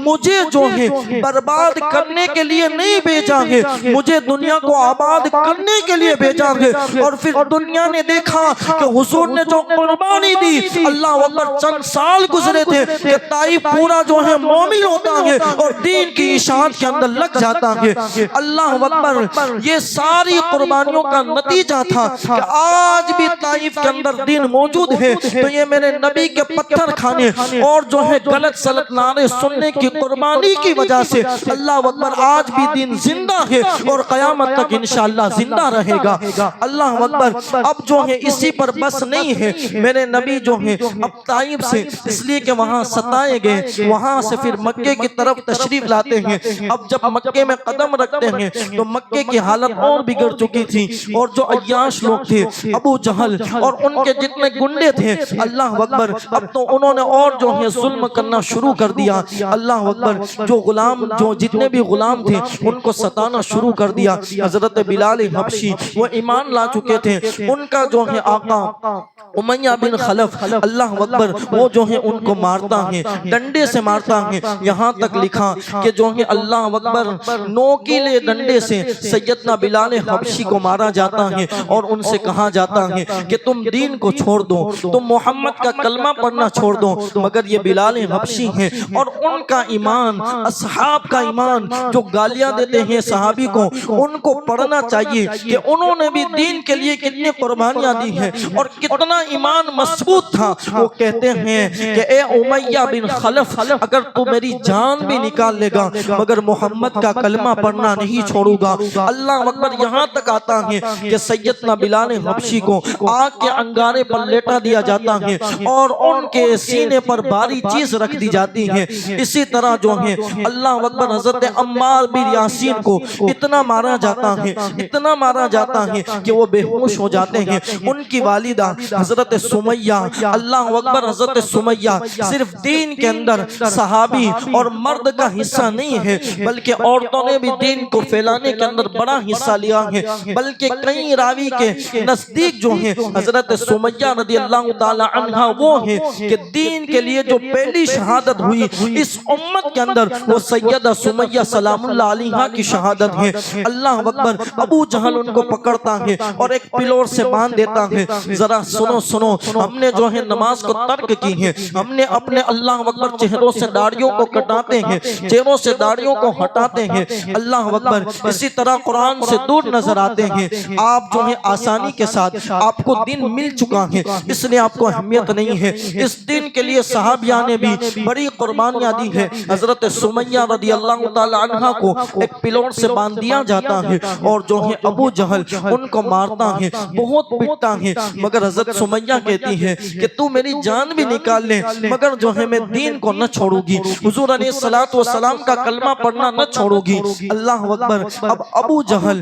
مجھے جو ہے برباد کرنے کے لیے نہیں بھیجا ہے، مجھے دنیا کو آباد کرنے کے لیے بھیجا ہے۔ اور پھر دنیا نے دیکھا کہ حضور نے جو قربانی دی، اللہ اکبر چند سال گزرے تھے کہ طائف پورا جو ہے مومن ہوتا ہے اور دین کی اشاعت کے اندر لگ جاتا ہے۔ اللہ اکبر، یہ ساری قربانیوں کا نتیجہ تھا کہ آج بھی طائف کے اندر دین موجود ہے۔ تو یہ میرے نبی کے پتھر کھانے اور جو ہے غلط سلط نعرے سننے کی قربانی کی وجہ سے اللہ اکبر آج بھی دین زندہ ہے اور قیامت تک انشاءاللہ زندہ رہے گا۔ اللہ اکبر، اب جو ہے اسی پر بس نہیں ہے، میرے نبی جو ہے اب طائف سے اس لیے کہ وہاں ستائے گئے، وہاں سے پھر مکے کی طرف تشریف لاتے ہیں۔ اب جب مکے میں قدم رکھتے ہیں تو مکے کی حالت اور بگڑ چکی تھی اور جو عیاش لوگ تھے، ابو جہل اور ان کے جتنے گنڈے تھے، اللہ اکبر، اب تو انہوں نے اور جو ہے ظلم کرنا شروع کر دیا۔ اللہ اکبر، جو غلام جو جتنے بھی غلام تھے ان کو ستانا شروع کر دیا۔ حضرت بلال حبشی وہ ایمان لا چکے تھے، ان کا جو ہے آقا امیہ بن خلف اللہ اکبر وہ جو ہے ان کو مارتا ہے، ڈنڈے سے مارتا ہے، یہاں تک لکھا کہ جو ہے اللہ اکبر نوکیلے ڈنڈے سے سیدنا بلال حبشی کو مارا جاتا ہے اور ان سے کہا جاتا ہے کہ تم دین کو چھوڑ دو، تم محمد کا کلمہ پڑھنا چھوڑ دو، مگر یہ بلال حبشی ہیں اور ان کا ایمان، اصحاب کا ایمان جو گالیاں دیتے ہیں صحابی کو، ان کو پڑھنا چاہیے کہ انہوں نے بھی دین کے لیے کتنی قربانیاں دی ہیں اور کتنا ایمان مضبوط تھا۔ وہ کہتے ہیں کہ اے امیہ بن خلف، اگر تو میری جان بھی نکال لے گا مگر محمد کا کلمہ پڑھنا نہیں چھوڑوں گا۔ اللہ اکبر، یہاں تک آتا ہے کہ سیدنا بلال حبشی کو آگ کے انگارے پر لیٹا دیا جاتا ہے اور ان کے سینے پر بھاری چیز رکھ دی جاتی ہے۔ اسی طرح جو ہے اللہ اکبر حضرت عمار بن یاسین کو اتنا مارا جاتا ہے، اتنا مارا جاتا ہے کہ وہ بے ہوش ہو جاتے ہیں۔ ان کی والدہ حضرت سمیہ اللہ اکبر، حضرت سمیہ صرف دین کے اندر صحابی اور مرد کا حصہ نہیں ہے بلکہ عورتوں نے بھی دین کو پھیلانے کے اندر بڑا حصہ لیا ہے، بلکہ کئی راوی کے نزدیک جو ہیں حضرت سمیہ رضی اللہ تعالی عنہ وہ ہیں کہ دین کے لیے جو پہلی شہادت ہوئی اس امت کے اندر وہ سیدہ سمیہ سلام اللہ علیہا کی شہادت ہے۔ اللہ اکبر، ابو جہل ان کو پکڑتا ہے اور ایک پلور سے باندھ دیتا ہے۔ ذرا سنو سنو، ہم نے جو ہے نماز کو ترک کی ہے، ہم نے اپنے اللہ اکبر چہروں سے داڑھیوں کو کٹاتے ہیں، چہروں سے داڑھیوں کو ہٹاتے ہیں، اللہ اکبر اسی طرح قرآن سے دور نظر آتے ہیں۔ آپ جو ہے آسانی کے ساتھ آپ کو دین مل چکا ہے، اس لیے آپ کو اہمیت نہیں ہے۔ اس دین کے لیے صحابیان نے بھی بڑی قربانیاں دی ہے۔ حضرت سمیہ رضی اللہ تعالی عنہ کو ایک پلور سے باندھ دیا جاتا ہے اور جو ہے ابو جہل ان کو مارتا ہے، بہت پٹتا ہے، مگر حضرت سمیہ کہتی ہے کہ تو میری جان بھی نکال لے مگر جو ہے میں دین کو نہ چھوڑوں گی، حضور علیہ السلام کا کلمہ پڑھنا نہ چھوڑوں گی۔ اللہ اکبر، اب ابو جہل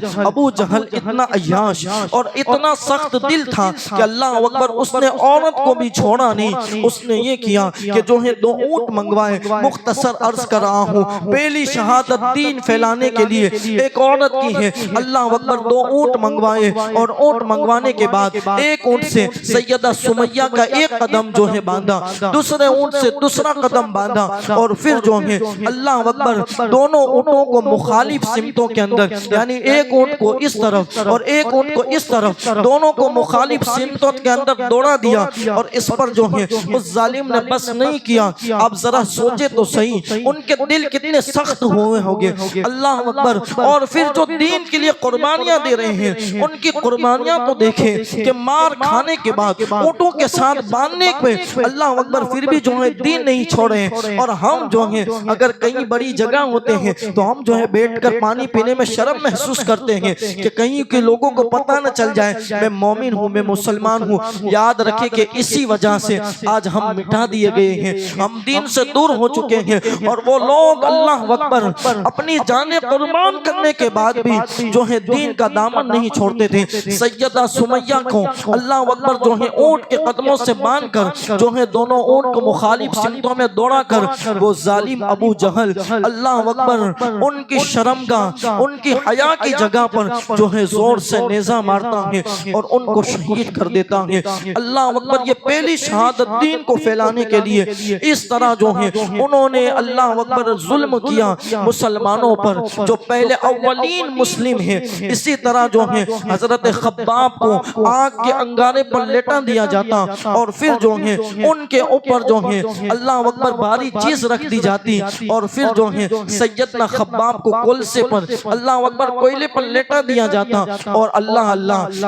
اتنا عیاش اور اتنا سخت دل تھا کہ اللہ اکبر اس نے عورت کو بھی چھوڑا نہیں، اس نے یہ کیا کہ جو ہے 2 اونٹ منگوائے۔ مختصر عرض کر رہا ہوں، پہلی شہادت دین پھیلانے کے لیے ایک عورت کی ہے۔ اللہ اکبر، 2 اونٹ منگوائے اور اونٹ منگوانے کے بعد ایک اونٹ سے سیدہ سمیہ کا ایک قدم جو ہے باندھا، دوسرے اونٹ سے دوسرا قدم باندھا اور پھر جو ہے اللہ اکبر دونوں اونٹوں کو مخالف سمتوں کے اندر، یعنی ایک اونٹ کو اس طرف اور ایک اونٹ کو اس طرف، دونوں کو مخالف سمتوں کے اندر دوڑا دیا اور اس پر جو ہے اس ظالم نے بس نہیں کیا۔ اب ذرا سوچے تو صحیح ان کے دل کتنے سخت ہوئے ہوگے، اللہ اکبر، اور پھر جو دین کے لیے قربانیاں دے رہے ہیں ان کی قربانیاں تو دیکھیں کہ مار کھانے کے بعد اونٹوں کے ساتھ باندھنے پہ اللہ اکبر پھر بھی جو ہے دین نہیں چھوڑے۔ اور ہم جو ہیں اگر کہیں بڑی جگہ ہوتے ہیں تو ہم جو ہے بیٹھ کر پانی پینے میں شرم محسوس کرتے ہیں کہ کہیں کہ لوگوں کو پتہ نہ چل جائے میں مومن ہوں، میں مسلمان ہوں۔ یاد رکھے کہ اسی وجہ سے آج ہم مٹا دیے گئے ہیں، ہم دین سے دور ہو چکے ہیں اور وہ لوگ اللہ اکبر اپنی جانیں قربان کرنے کے بعد بھی جو ہے دین کا دامن نہیں چھوڑتے تھے۔ سیدہ سمیہ کو اللہ اکبر جو ہے اونٹ کے قدموں سے باندھ کر جو ہے دونوں اونٹ کو مخالف سمتوں میں دوڑا کر وہ ظالم ابو جہل اللہ اکبر ان کی شرمگاہ، ان کی حیا کی جگہ پر جو ہے زور سے نیزہ مارتا ہے اور ان کو شہید کر دیتا ہے۔ اللہ اکبر، یہ پہلی شہادت دین کو پھیلانے کے لیے اس طرح جو ہے انہوں نے اللہ اکبر ظلم کیا مسلمانوں پر جو پہلے اولین مسلم ہیں۔ اسی طرح جو ہے حضرت خباب کو آگ کے انگارے پر لٹا دیا جاتا اور پھر جو ہے ان کے اوپر جو ہے اللہ اکبر بھاری چیز رکھ دی جاتی اور پھر جو ہے سیدنا خباب کو کلسے پر اللہ اکبر کوئلے پر لٹا دیا جاتا اور اللہ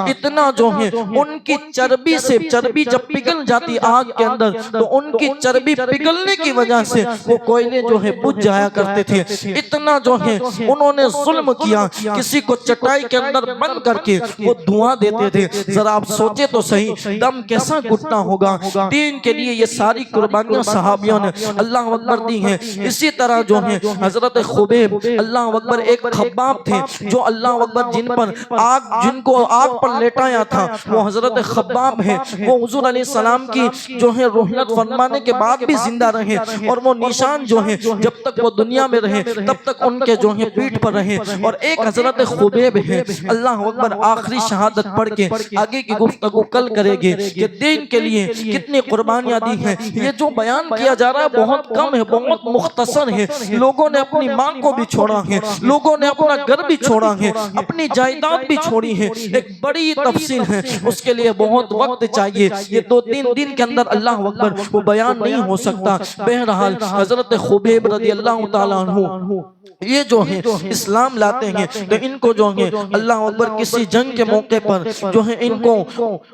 اتنا جو ہے ان کی چربی سے، چربی جب پگھل جاتی آگ کے اندر تو ان کی چربی پگھلنے کی وجہ سے وہ کوئلے جو ہے بجھ جایا کرتے تھے۔ اتنا جو ہے انہوں نے ظلم کیا، کسی کو چٹائی کے اندر بند کر کے وہ دھواں دیتے تھے۔ ذرا آپ سوچے تو صحیح دم کیسا گھٹنا ہوگا۔ دین کے لیے یہ ساری قربانیاں صحابیوں نے اللہ اکبر دی ہیں۔ اسی طرح جو ہے حضرت خبیب اللہ اکبر ایک خباب تھے جو اللہ اکبر جن کو آگ پر لٹایا تھا وہ حضرت خباب ہے۔ وہ حضور علیہ السلام کی جو ہے رحلت فرمانے کے بعد بھی زندہ رہے اور وہ نشان جو ہیں جب تک وہ دنیا میں رہے تب تک ان کے جو ہیں پیٹھ پر رہے. اور ایک حضرت خبیب ہے, اللہ اکبر, آخری شہادت پڑھ کے آگے کی گفتگو کل کرے گے کہ دین کے لیے کتنی قربانیاں دی ہیں. یہ جو بیان کیا جا رہا ہے بہت کم ہے, بہت مختصر ہے. لوگوں نے اپنی ماں کو بھی چھوڑا ہے, لوگوں نے اپنا گھر بھی چھوڑا ہے, اپنی جائیداد بھی چھوڑی ہے. ایک بڑی تفصیل ہے, اس کے لیے بہت وقت چاہیے. یہ 2-3 دن کے اندر اللہ اکبر وہ بیان نہیں ہو سکتا. بہرحال حضرت خبیب رضی اللہ تعالیٰ عنہ یہ جو ہیں اسلام لاتے ہیں تو ان کو جو ہیں اللہ اکبر کسی جنگ کے موقع پر جو ہیں ان کو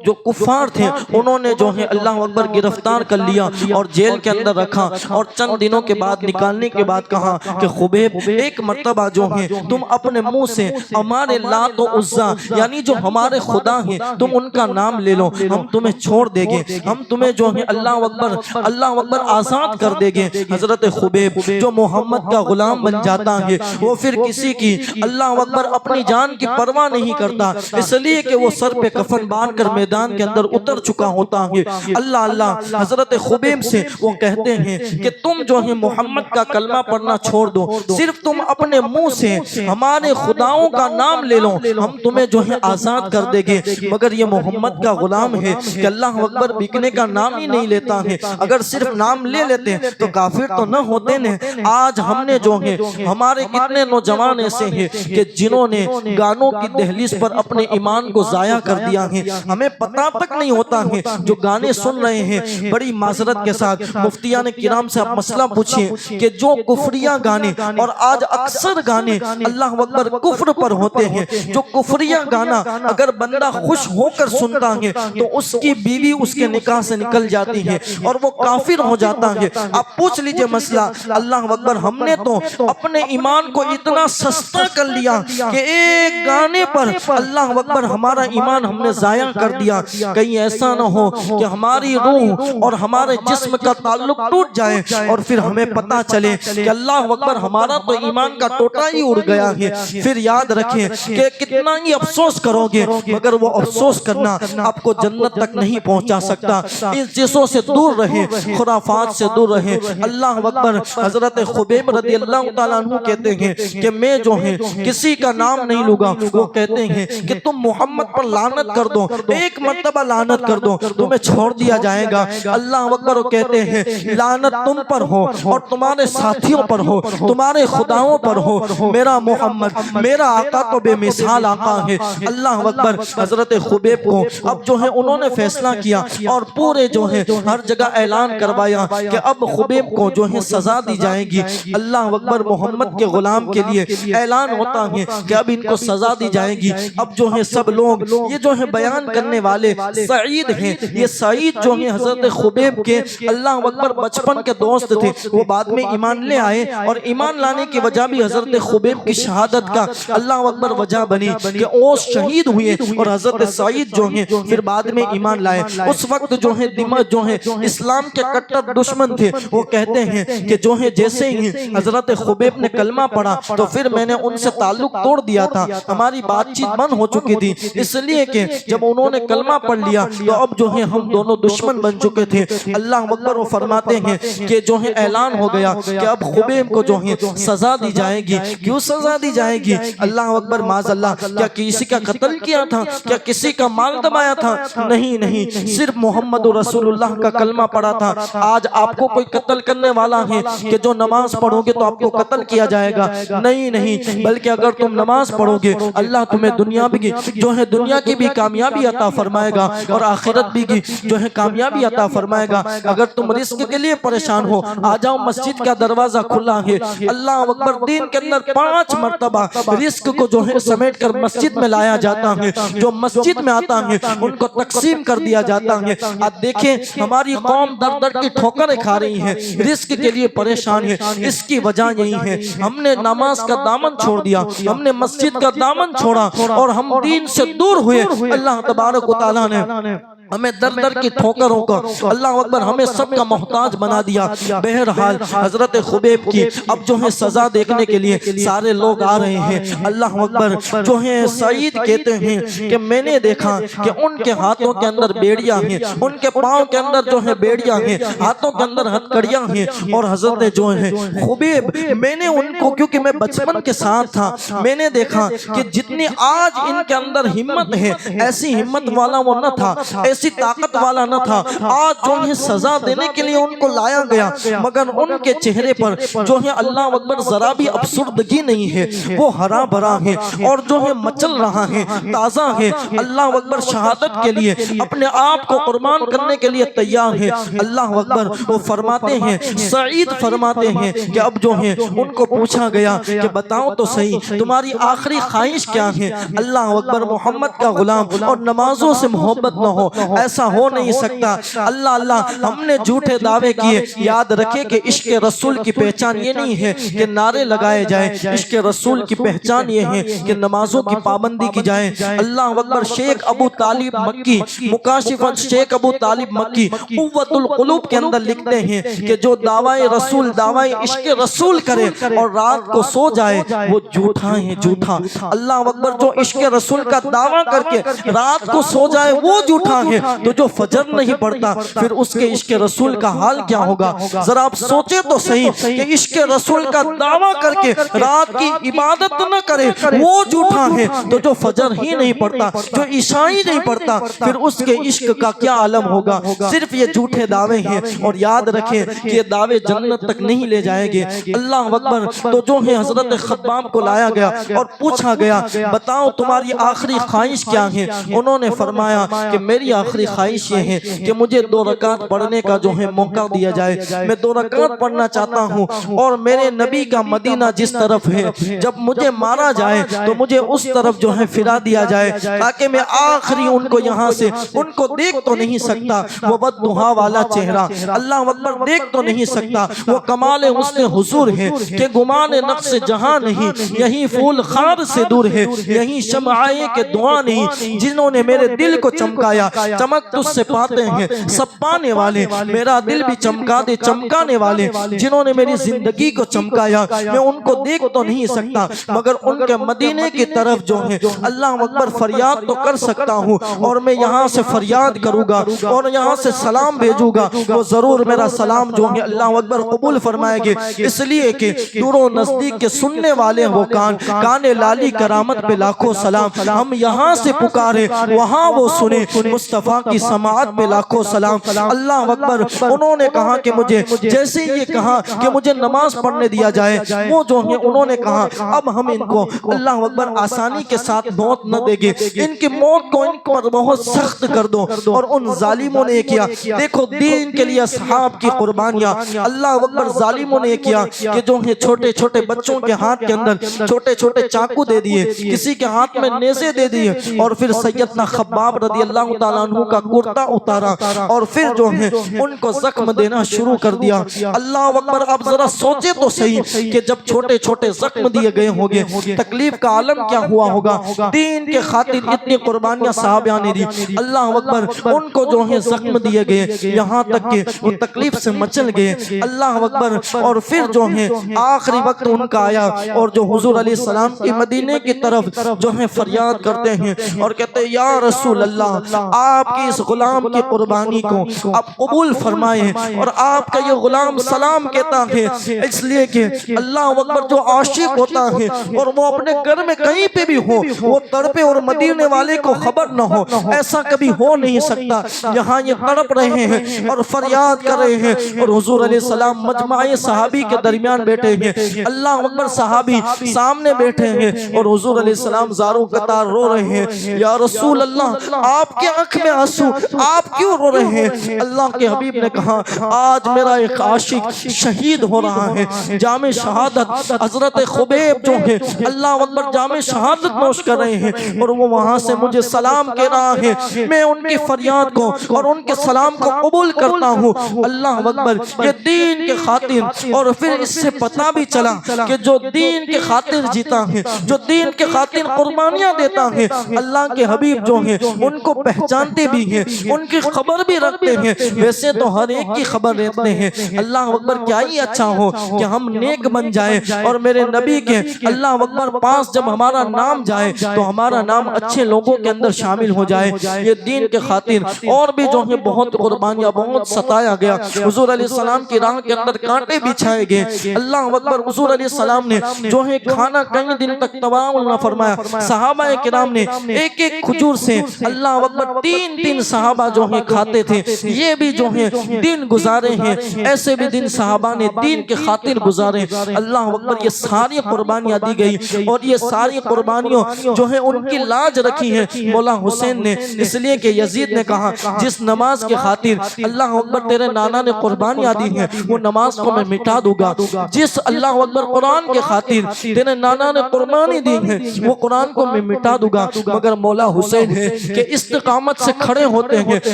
جو کفار تھے انہوں نے جو ہیں اللہ اکبر گرفتار کر لیا اور جیل کے اندر رکھا. اور چند دنوں کے بعد نکالنے کے بعد کہا کہ خبیب ایک مرتبہ جو ہیں تم اپنے منہ سے ہمارے لات و عزا یعنی جو ہمارے خدا ہیں تم ان کا نام لے لو, ہم تمہیں چھوڑ دیں گے, ہم تمہیں جو ہیں اللہ اکبر آزاد کر دیں گے. حضرت خبیب جو محمد کا غلام بن جاتا ہے وہ پھر کسی کی اللہ اکبر اپنی جان کی پرواہ نہیں کرتا, اس لیے کہ وہ سر پہ کفن باندھ کر میدان کے اندر اتر چکا ہوتا ہے. اللہ حضرت خبیب سے وہ کہتے ہیں کہ تم جو ہے محمد کا کلمہ پڑھنا چھوڑ دو, صرف تم اپنے منہ سے ہمارے خداؤں کا نام لے لو, ہم تمہیں جو ہے آزاد کر دیں گے. مگر یہ محمد کا غلام ہے کہ اللہ اکبر بکنے کا نام ہی نہیں لیتا ہے. اگر صرف نام لے لیتے تو کافر تو نہ ہوتے نے. آج ہم نے جو ہے ہمارے کتنے نوجوان ایسے ہیں کہ جنہوں نے گانوں کی دہلیز پر اپنے ایمان کو ضائع کر دیا ہے. ہمیں پتہ تک نہیں ہوتا ہے جو گانے سن رہے ہیں. بڑی معذرت کے ساتھ مفتیان کرام سے آپ مسئلہ پوچھیں کہ جو کفریہ گانے اور آج اکثر گانے اللہ اکبر کفر پر ہوتے ہیں, جو کفریہ گانا اگر بندہ خوش ہو کر سنتا ہے تو اس کی بیوی اس کے نکاح سے نکل جاتی ہے اور وہ کافر ہو جاتا ہے. آپ پوچھ لیجئے مسئلہ. اللہ اکبر ہم نے تو اپنے ایمان کو اتنا سستا کر لیا کہ ایک گانے پر اللہ اکبر ہمارا ایمان ہم نے ضائع کر دیا. کہیں ایسا نہ ہو کہ ہماری روح اور ہمارے جسم کا تعلق ٹوٹ جائے اور پھر ہمیں پتا چلے کہ اللہ اکبر ہمارا تو ایمان کا ٹوٹا ہی اڑ گیا ہے. پھر یاد رکھیں کہ کتنا ہی افسوس کرو گے مگر وہ افسوس کرنا آپ کو جنت تک نہیں پہنچا سکتا. ان چیزوں سے دور رہیں, خرافات سے دور رہیں. اللہ اکبر. حضرت خبیب رضی اللہ تعالیٰ عنہ کہتے ہیں کہ میں جو ہے کسی کا نام نہیں لوں گا. وہ کہتے ہیں کہ تم محمد پر لعنت کر دو, ایک مرتبہ لعنت کر دو, تمہیں چھوڑ دیا جائے گا. اللہ اکبر. وہ کہتے ہیں لعنت تم پر ہو اور تمہارے ساتھیوں پر ہو, تمہارے خداؤں پر ہو. میرا محمد میرا آقا تو بے مثال آقا ہے. اللہ اکبر. حضرت خبیب کو اب جو ہے انہوں نے فیصلہ کیا اور پورے جو ہے ہر جگہ اعلان کروایا کہ اب خبیب کو جو ہے سزا دی جائے گی. اللہ اکبر. محمد کے غلام کے لیے اعلان ہوتا ہے کہ اب ان کو سزا دی جائے گی. اب جو ہے سب لوگ یہ جو ہے بیان کرنے والے سعید ہیں, یہ سعید جو ہیں حضرت خبیب کے اللہ اکبر بچپن کے دوست تھے. وہ بعد میں ایمان لے آئے اور ایمان لانے کی وجہ بھی حضرت خبیب کی شہادت کا اللہ اکبر وجہ بنی کہ اوس شہید ہوئے اور حضرت سعید جو ہیں پھر بعد میں ایمان لائے. اس وقت جو ہے دمشق جو ہے اسلام کے کٹر دشمن تھے. وہ کہتے ہیں کہ جو ہے جیسے ہی حضرت خبیب نے کلمہ پڑھا تو پھر میں نے ان سے تعلق توڑ دیا تھا, ہماری بات چیت بند ہو چکی تھی, اس لیے کہ جب انہوں نے کلمہ پڑھ لیا تو اب جو ہے ہم دونوں دشمن بن چکے تھے. اللہ اکبر. وہ فرماتے ہیں کہ جو ہے اعلان ہو گیا کہ اب خبیب کو جو ہے سزا دی جائے گی. کیوں سزا دی جائے گی؟ اللہ اکبر. معاذ اللہ. کیا کسی کا قتل کیا تھا؟ کیا کسی کا مال دبایا تھا؟ نہیں, صرف محمد رسول اللہ کا کلمہ پڑھا تھا. آج آپ کو کوئی قتل کرنے والا ہے کہ جو نماز پڑھو گے تو آپ کو قتل کیا جائے گا؟ نہیں, بلکہ اگر تم نماز پڑھو گے اللہ تمہیں دنیا کی بھی کامیابی عطا فرمائے گا اور آخرت بھی کی جو ہے کامیابی عطا فرمائے گا. اگر تم رزق کے لیے پریشان ہو آ جاؤ, مسجد کا دروازہ کھلا ہے. اللہ اکبر. دین کے اندر 5 مرتبہ رزق کو جو ہے سمیٹ کر مسجد میں لایا جاتا ہے. جو مسجد میں آتا ہے ان کو تقسیم کر دیا جاتا ہے. آپ دیکھیں ہماری قوم در در کی ٹھوکریں کھا رہی ہے, رزق کے لیے پریشان ہے. اس کی وجہ یہی ہے ہم نے نماز کا دامن چھوڑ دیا, ہم نے مسجد کا دامن چھوڑا اور ہم دین سے دور ہوئے. اللہ تبارک و تعالیٰ نے ہمیں در در کی ٹھوکروں کا اللہ اکبر ہمیں سب کا محتاج بنا دیا۔ بہرحال حضرت خبیب کی اب جو ہے سزا دیکھنے کے لیے سارے لوگ آ رہے ہیں۔ اللہ اکبر جو ہے سعید کہتے ہیں کہ میں نے دیکھا کہ ان کے ہاتھوں کے اندر بیڑیاں ہیں، ان کے پاؤں کے اندر جو ہے بیڑیاں ہیں، ہاتھوں کے اندر ہتھکڑیاں ہیں، اور حضرت جو ہے خبیب میں نے ان کو کیونکہ میں بچپن کے ساتھ تھا میں نے دیکھا کہ جتنی آج ان کے اندر ہمت ہے ایسی ہمت والا وہ نہ تھا، ایسی طاقت والا نہ تھا۔ آج جو ہے سزا دینے کے لیے ان کو لایا گیا مگر ان کے چہرے پر جو ہے اللہ اکبر ذرا بھی افسردگی نہیں ہے، وہ ہرا بھرا ہے اور جو ہے مچل رہا ہے، تازہ ہے۔ اللہ اکبر شہادت کے لیے اپنے آپ کو قربان کرنے کے لیے تیار ہے۔ اللہ اکبر وہ فرماتے ہیں، سعید فرماتے ہیں کہ اب جو ہے ان کو پوچھا گیا کہ بتاؤ تو صحیح تمہاری آخری خواہش کیا ہے؟ اللہ اکبر محمد کا غلام اور نمازوں سے محبت نہ ہو، ایسا ہو نہیں سکتا۔ اللہ اللہ ہم نے جھوٹے دعوے کیے، یاد رکھے کہ عشق رسول کی پہچان یہ نہیں ہے کہ نعرے لگائے جائیں، عشق رسول کی پہچان یہ ہے کہ نمازوں کی پابندی کی جائے۔ اللہ اکبر شیخ ابو طالب مکی مکاشفت شیخ ابو طالب مکی قوت القلوب کے اندر لکھتے ہیں کہ جو دعوی رسول دعوی عشق رسول کرے اور رات کو سو جائے وہ جھوٹا ہے، جھوٹا۔ اللہ اکبر جو عشق رسول کا دعویٰ کر کے رات کو سو جائے وہ جھوٹا ہے، تو جو فجر نہیں پڑھتا پھر اس کے عشق رسول کا حال کیا ہوگا؟ ذرا آپ سوچیں تو صحیح کہ عشق رسول کا دعویٰ کر کے رات کی عبادت نہ کرے وہ جھوٹا ہے، تو جو فجر ہی نہیں پڑھتا، جو عشاء ہی نہیں پڑھتا، پھر اس کے عشق کا کیا عالم ہوگا؟ صرف یہ جھوٹے دعوے ہیں، اور یاد رکھیں کہ یہ دعوے جنت تک نہیں لے جائیں گے۔ اللہ اکبر تو جو ہے حضرت خباب کو لایا گیا اور پوچھا گیا بتاؤ تمہاری آخری خواہش کیا ہے؟ انہوں نے فرمایا کہ میری آخری خواہش یہ ہے کہ مجھے 2 رکعت پڑھنے کا جو ہے موقع دیا جائے، میں 2 رکعت پڑھنا چاہتا ہوں، اور میرے نبی کا مدینہ جس طرف ہے جب مجھے مارا جائے تو مجھے اس طرف جو ہے پھرا دیا جائے تاکہ میں آخری ان کو یہاں سے ان کو دیکھ تو نہیں سکتا وہ بددعا والا چہرہ، اللہ اکبر دیکھ تو نہیں سکتا وہ کمال حسن حضور ہے کہ گمان نقص جہاں نہیں، یہی پھول خار سے دور ہے، یہی شمعائے کے دعا نہیں، جنہوں نے میرے دل کو چمکایا چمک تجھ سے پاتے ہیں سب پانے والے، میرا دل بھی چمکا دے چمکانے والے، جنہوں نے میری زندگی کو چمکایا میں ان کو دیکھ تو نہیں سکتا مگر ان کے مدینے کی طرف جو ہے اللہ اکبر فریاد تو کر سکتا ہوں، اور میں یہاں سے فریاد کروں گا اور یہاں سے سلام بھیجوں گا، وہ ضرور میرا سلام جو ہے اللہ اکبر قبول فرمائے گے، اس لیے کہ دور و نزدیک کے سننے والے وہ کان لالی کرامت پہ لاکھوں سلام، ہم یہاں سے پکارے وہاں وہ سنے مصطفیٰ کی سماعت پہ لاکھوں سلام۔ اللہ اکبر انہوں نے کہا کہ مجھے جیسے یہ کہا کہ مجھے نماز پڑھنے دیا جائے، وہ جو ہے انہوں نے کہا اب ہم ان کو اللہ اکبر آسانی کے ساتھ موت نہ دے گے، ان کی موت کو ان پر بہت سخت کر دو، اور ان ظالموں نے کیا دیکھو دین کے لیے اصحاب کی قربانیاں، اللہ اکبر ظالموں نے کیا کہ جو ہے چھوٹے چھوٹے بچوں کے ہاتھ کے اندر چھوٹے چھوٹے چاقو دے دیے، کسی کے ہاتھ میں نیزے دے دیے، اور پھر سیدنا خباب رضی اللہ تعالیٰ عنہ کا کرتا اتارا اور پھر جو ہے ان کو زخم دینا شروع کر دیا۔ اللہ اکبر اب ذرا سوچے تو صحیح کہ جب چھوٹے چھوٹے زخم دیے گئے ہوں گے تکلیف کا عالم کیا ہوا ہوگا؟ دین کے خاطر اتنی قربانیاں صحابہ نے دی، اللہ اکبر ان کو جو ہے زخم دیے گئے یہاں تک کہ وہ تکلیف سے مچل گئے، اللہ اکبر، اور پھر جو ہے آخری وقت ان کا آیا اور جو حضور علیہ السلام کی مدینے کی طرف جو ہے فریاد کرتے ہیں اور کہتے ہیں یا رسول اللہ آپ کی اس غلام کی قربانی کو آپ قبول فرمائیں، اور آپ کا یہ غلام سلام کہتا ہے اس لیے کہ اللہ اکبر جو عاشق ہوتا ہے اور وہ اپنے گھر میں کہیں پہ بھی ہو وہ تڑپے اور مدینے والے کو خبر نہ ہو، ایسا کبھی ہو نہیں سکتا۔ یہاں یہ تڑپ رہے ہیں اور فریاد کر رہے ہیں اور حضور علیہ السلام مجمع صحابی کے درمیان بیٹھے ہیں، اللہ اکبر صحابی سامنے بیٹھے ہیں اور حضور علیہ السلام زاروں قطار رو رہے ہیں، یا رسول اللہ آپ کے آنکھ میں آنسو آپ کیوں رو رہے ہیں؟ اللہ کے حبیب نے کہا آج میرا ایک عاشق شہید ہو رہا ہے، جام شہادت حضرت خبیب جو ہے اللہ اکبر جام شہادت نوش کر رہے ہیں اور وہ وہاں سے مجھے سلام کہہ رہا ہے، میں ان کی فریاد کو اور ان کے سلام کو قبول کرتا ہوں، اللہ اکبر یہ دین کے خاطر۔ اور پھر اس سے پتہ بھی چلا کہ جو دین کے خاطر جیتا ہے، جو دین کے خاطر قربانیاں دیتا ہے، اللہ کے حبیب جو ہیں ان کو پہچانتے جانتے بھی ہیں، ان کی خبر بھی رکھتے ہیں، ویسے تو ہر ایک کی خبر رکھتے ہیں۔ اللہ اکبر، کیا ہی اچھا ہو کہ ہم نیک بن جائیں اور میرے نبی کے اللہ اکبر پاس جب ہمارا نام جائے تو ہمارا نام اچھے لوگوں کے اندر شامل ہو جائے۔ یہ دین کے خاطر اور بھی جو ہے بہت قربانیاں، بہت ستایا گیا، حضور علیہ السلام کی راہ کے اندر کانٹے بچھائے گئے۔ اللہ اکبر، حضور علیہ السلام نے جو ہے کھانا کئی دن تک تناول نہ فرمایا۔ صحابہ کرام نے ایک ایک کھجور سے اللہ اکبر 3 صحابہ جو ہیں کھاتے تھے۔ یہ بھی جو ہیں دن گزارے ہیں، ایسے بھی دن صحابہ نے دین کے خاطر گزارے۔ اللہ اکبر، یہ ساری قربانیاں دی گئی اور یہ ساری قربانیوں جو ہیں ان کی لاج رکھی ہے مولا حسین نے، اس لیے کہ یزید نے کہا جس نماز کے خاطر اللہ اکبر تیرے نانا نے قربانیاں دی ہیں وہ نماز کو میں مٹا دوں گا، جس اللہ اکبر قرآن کے خاطر تیرے نانا نے قربانی دی ہے وہ قرآن کو میں مٹا دوں گا۔ مگر مولا حسین ہے کہ استقامت سے کھڑے ہوتے ہیں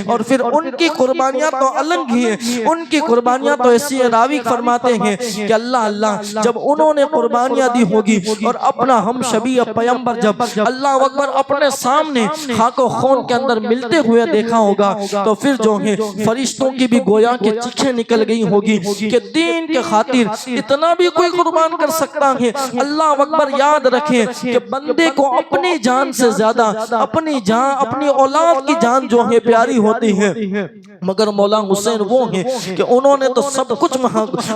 اور پھر ان کی قربانیاں تو الگ ہی ہیں، ان کی قربانیاں تو ایسی راوی فرماتے ہیں کہ اللہ جب انہوں نے قربانیاں دی ہوگی اور اپنا ہم شبیہ پیمبر جب اللہ اکبر اپنے سامنے خاک و خون کے اندر ملتے ہوئے دیکھا ہوگا تو پھر جو ہے فرشتوں کی بھی گویا کہ چیخیں نکل گئی ہوگی کہ دین کے خاطر اتنا بھی کوئی قربان کر سکتا ہے۔ اللہ اکبر، یاد رکھیں کہ بندے کو اپنی جان سے زیادہ اپنی جان، اپنی اولاد کی جان جو ہے پیاری ہوتی ہے، مگر مولا حسین وہ ہیں کہ انہوں نے تو سب کچھ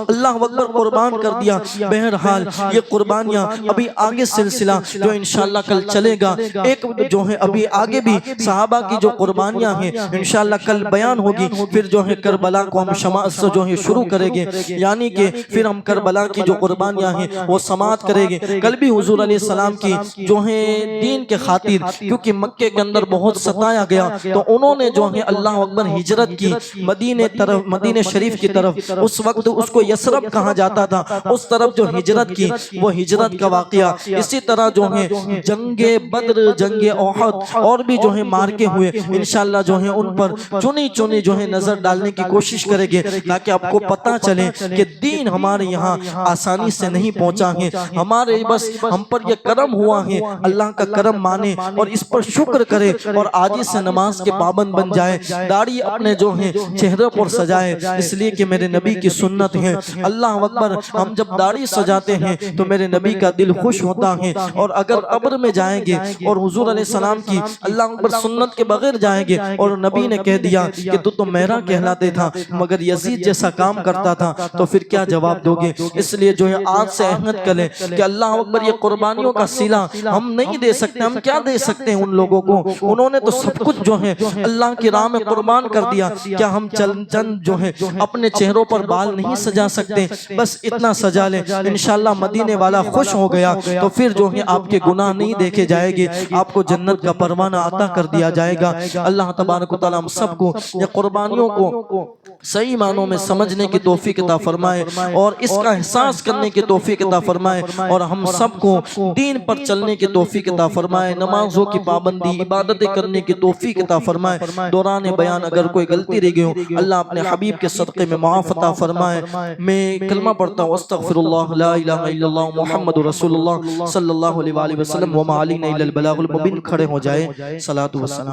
اللہ اکبر قربان کر دیا۔ بہرحال یہ قربانیاں ابھی آگے سلسلہ جو انشاءاللہ کل چلے گا، ایک جو ہے ابھی آگے بھی صحابہ کی جو قربانیاں ہیں انشاءاللہ کل بیان ہوگی، پھر جو ہے کربلا کو ہم شماعت سے جو ہے شروع کریں گے، یعنی کہ پھر ہم کربلا کی جو قربانیاں ہیں وہ سماعت کریں گے۔ کل بھی حضور علیہ السلام کی جو ہے دین کے خاطر، کیونکہ مکے کے اندر بہت ستایا گیا تو انہوں نے جو ہے اللہ اکبر ہجرت کی مدینہ شریف کی طرف، اس وقت اس کو یثرب کہا جاتا تھا، اس طرف جو ہجرت کی وہ ہجرت کا واقعہ۔ اسی طرح جو ہے جنگ بدر، جنگ احد اور بھی جو ہے مارکے ہوئے، انشاءاللہ جو ہے ان پر چنی جو ہے نظر ڈالنے کی کوشش کریں گے تاکہ آپ کو پتہ چلے کہ دین ہمارے یہاں آسانی سے نہیں پہنچا ہے، ہمارے بس ہم پر یہ کرم ہوا ہے، اللہ کا کرم مانے اور اس پر شکر کرے اور آجی سے نماز کے پابند بن جائے، داڑھی اپنے جو ہے چہرے پر سجائے، اس لیے کہ میرے نبی کی سنت ہے۔ اللہ اکبر، ہم جب داڑھی سجاتے ہیں تو میرے نبی کا دل خوش ہوتا ہے، اور اگر قبر میں جائیں گے اور حضور علیہ السلام کی اللہ اکبر سنت کے بغیر جائیں گے اور نبی نے کہہ دیا کہ تو میرا کہلاتے تھا مگر یزید جیسا کام کرتا تھا تو پھر کیا جواب دو گے؟ اس لیے جو ہے آج سے عہد کریں کہ اللہ اکبر یہ قربانیوں کا صلہ ہم نہیں دے سکتے، ہم کیا دے سکتے ہیں ان لوگوں کو؟ انہوں نے تو سب کچھ جو ہے اللہ کی راہ میں قربان کر دیا، کیا ہم چند جو ہے اپنے چہروں پر بال نہیں سجا سکتے؟ بس اتنا سجا لیں، انشاءاللہ مدینے والا خوش ہو گیا تو پھر جو ہے آپ کے گناہ نہیں دیکھے جائے گے، آپ کو جنت کا پروانہ عطا کر دیا جائے گا۔ اللہ تبارک و تعالیٰ ہم سب کو یہ قربانیوں کو صحیح معنوں میں سمجھنے کی توفیق عطا فرمائے اور اس کا احساس کرنے کی توفیق عطا فرمائے، اور ہم سب کو دین پر چلنے کی توفیق عطا فرمائے، نمازوں کی پابندی، عبادتیں کرنے کی توفیق عطا فرمائے۔ دوران بیان اگر کوئی غلطی رہ گئی ہو اللہ اپنے حبیب کے صدقے میں معاف عطا فرمائے۔ میں کلمہ پڑھتا ہوں، استغفر اللہ لا الہ الا اللہ محمد رسول اللہ صلی اللہ علیہ وآلہ وسلم، وما علینا الا البلاغ المبین۔ کھڑے ہو جائے، صلاۃ و سلام۔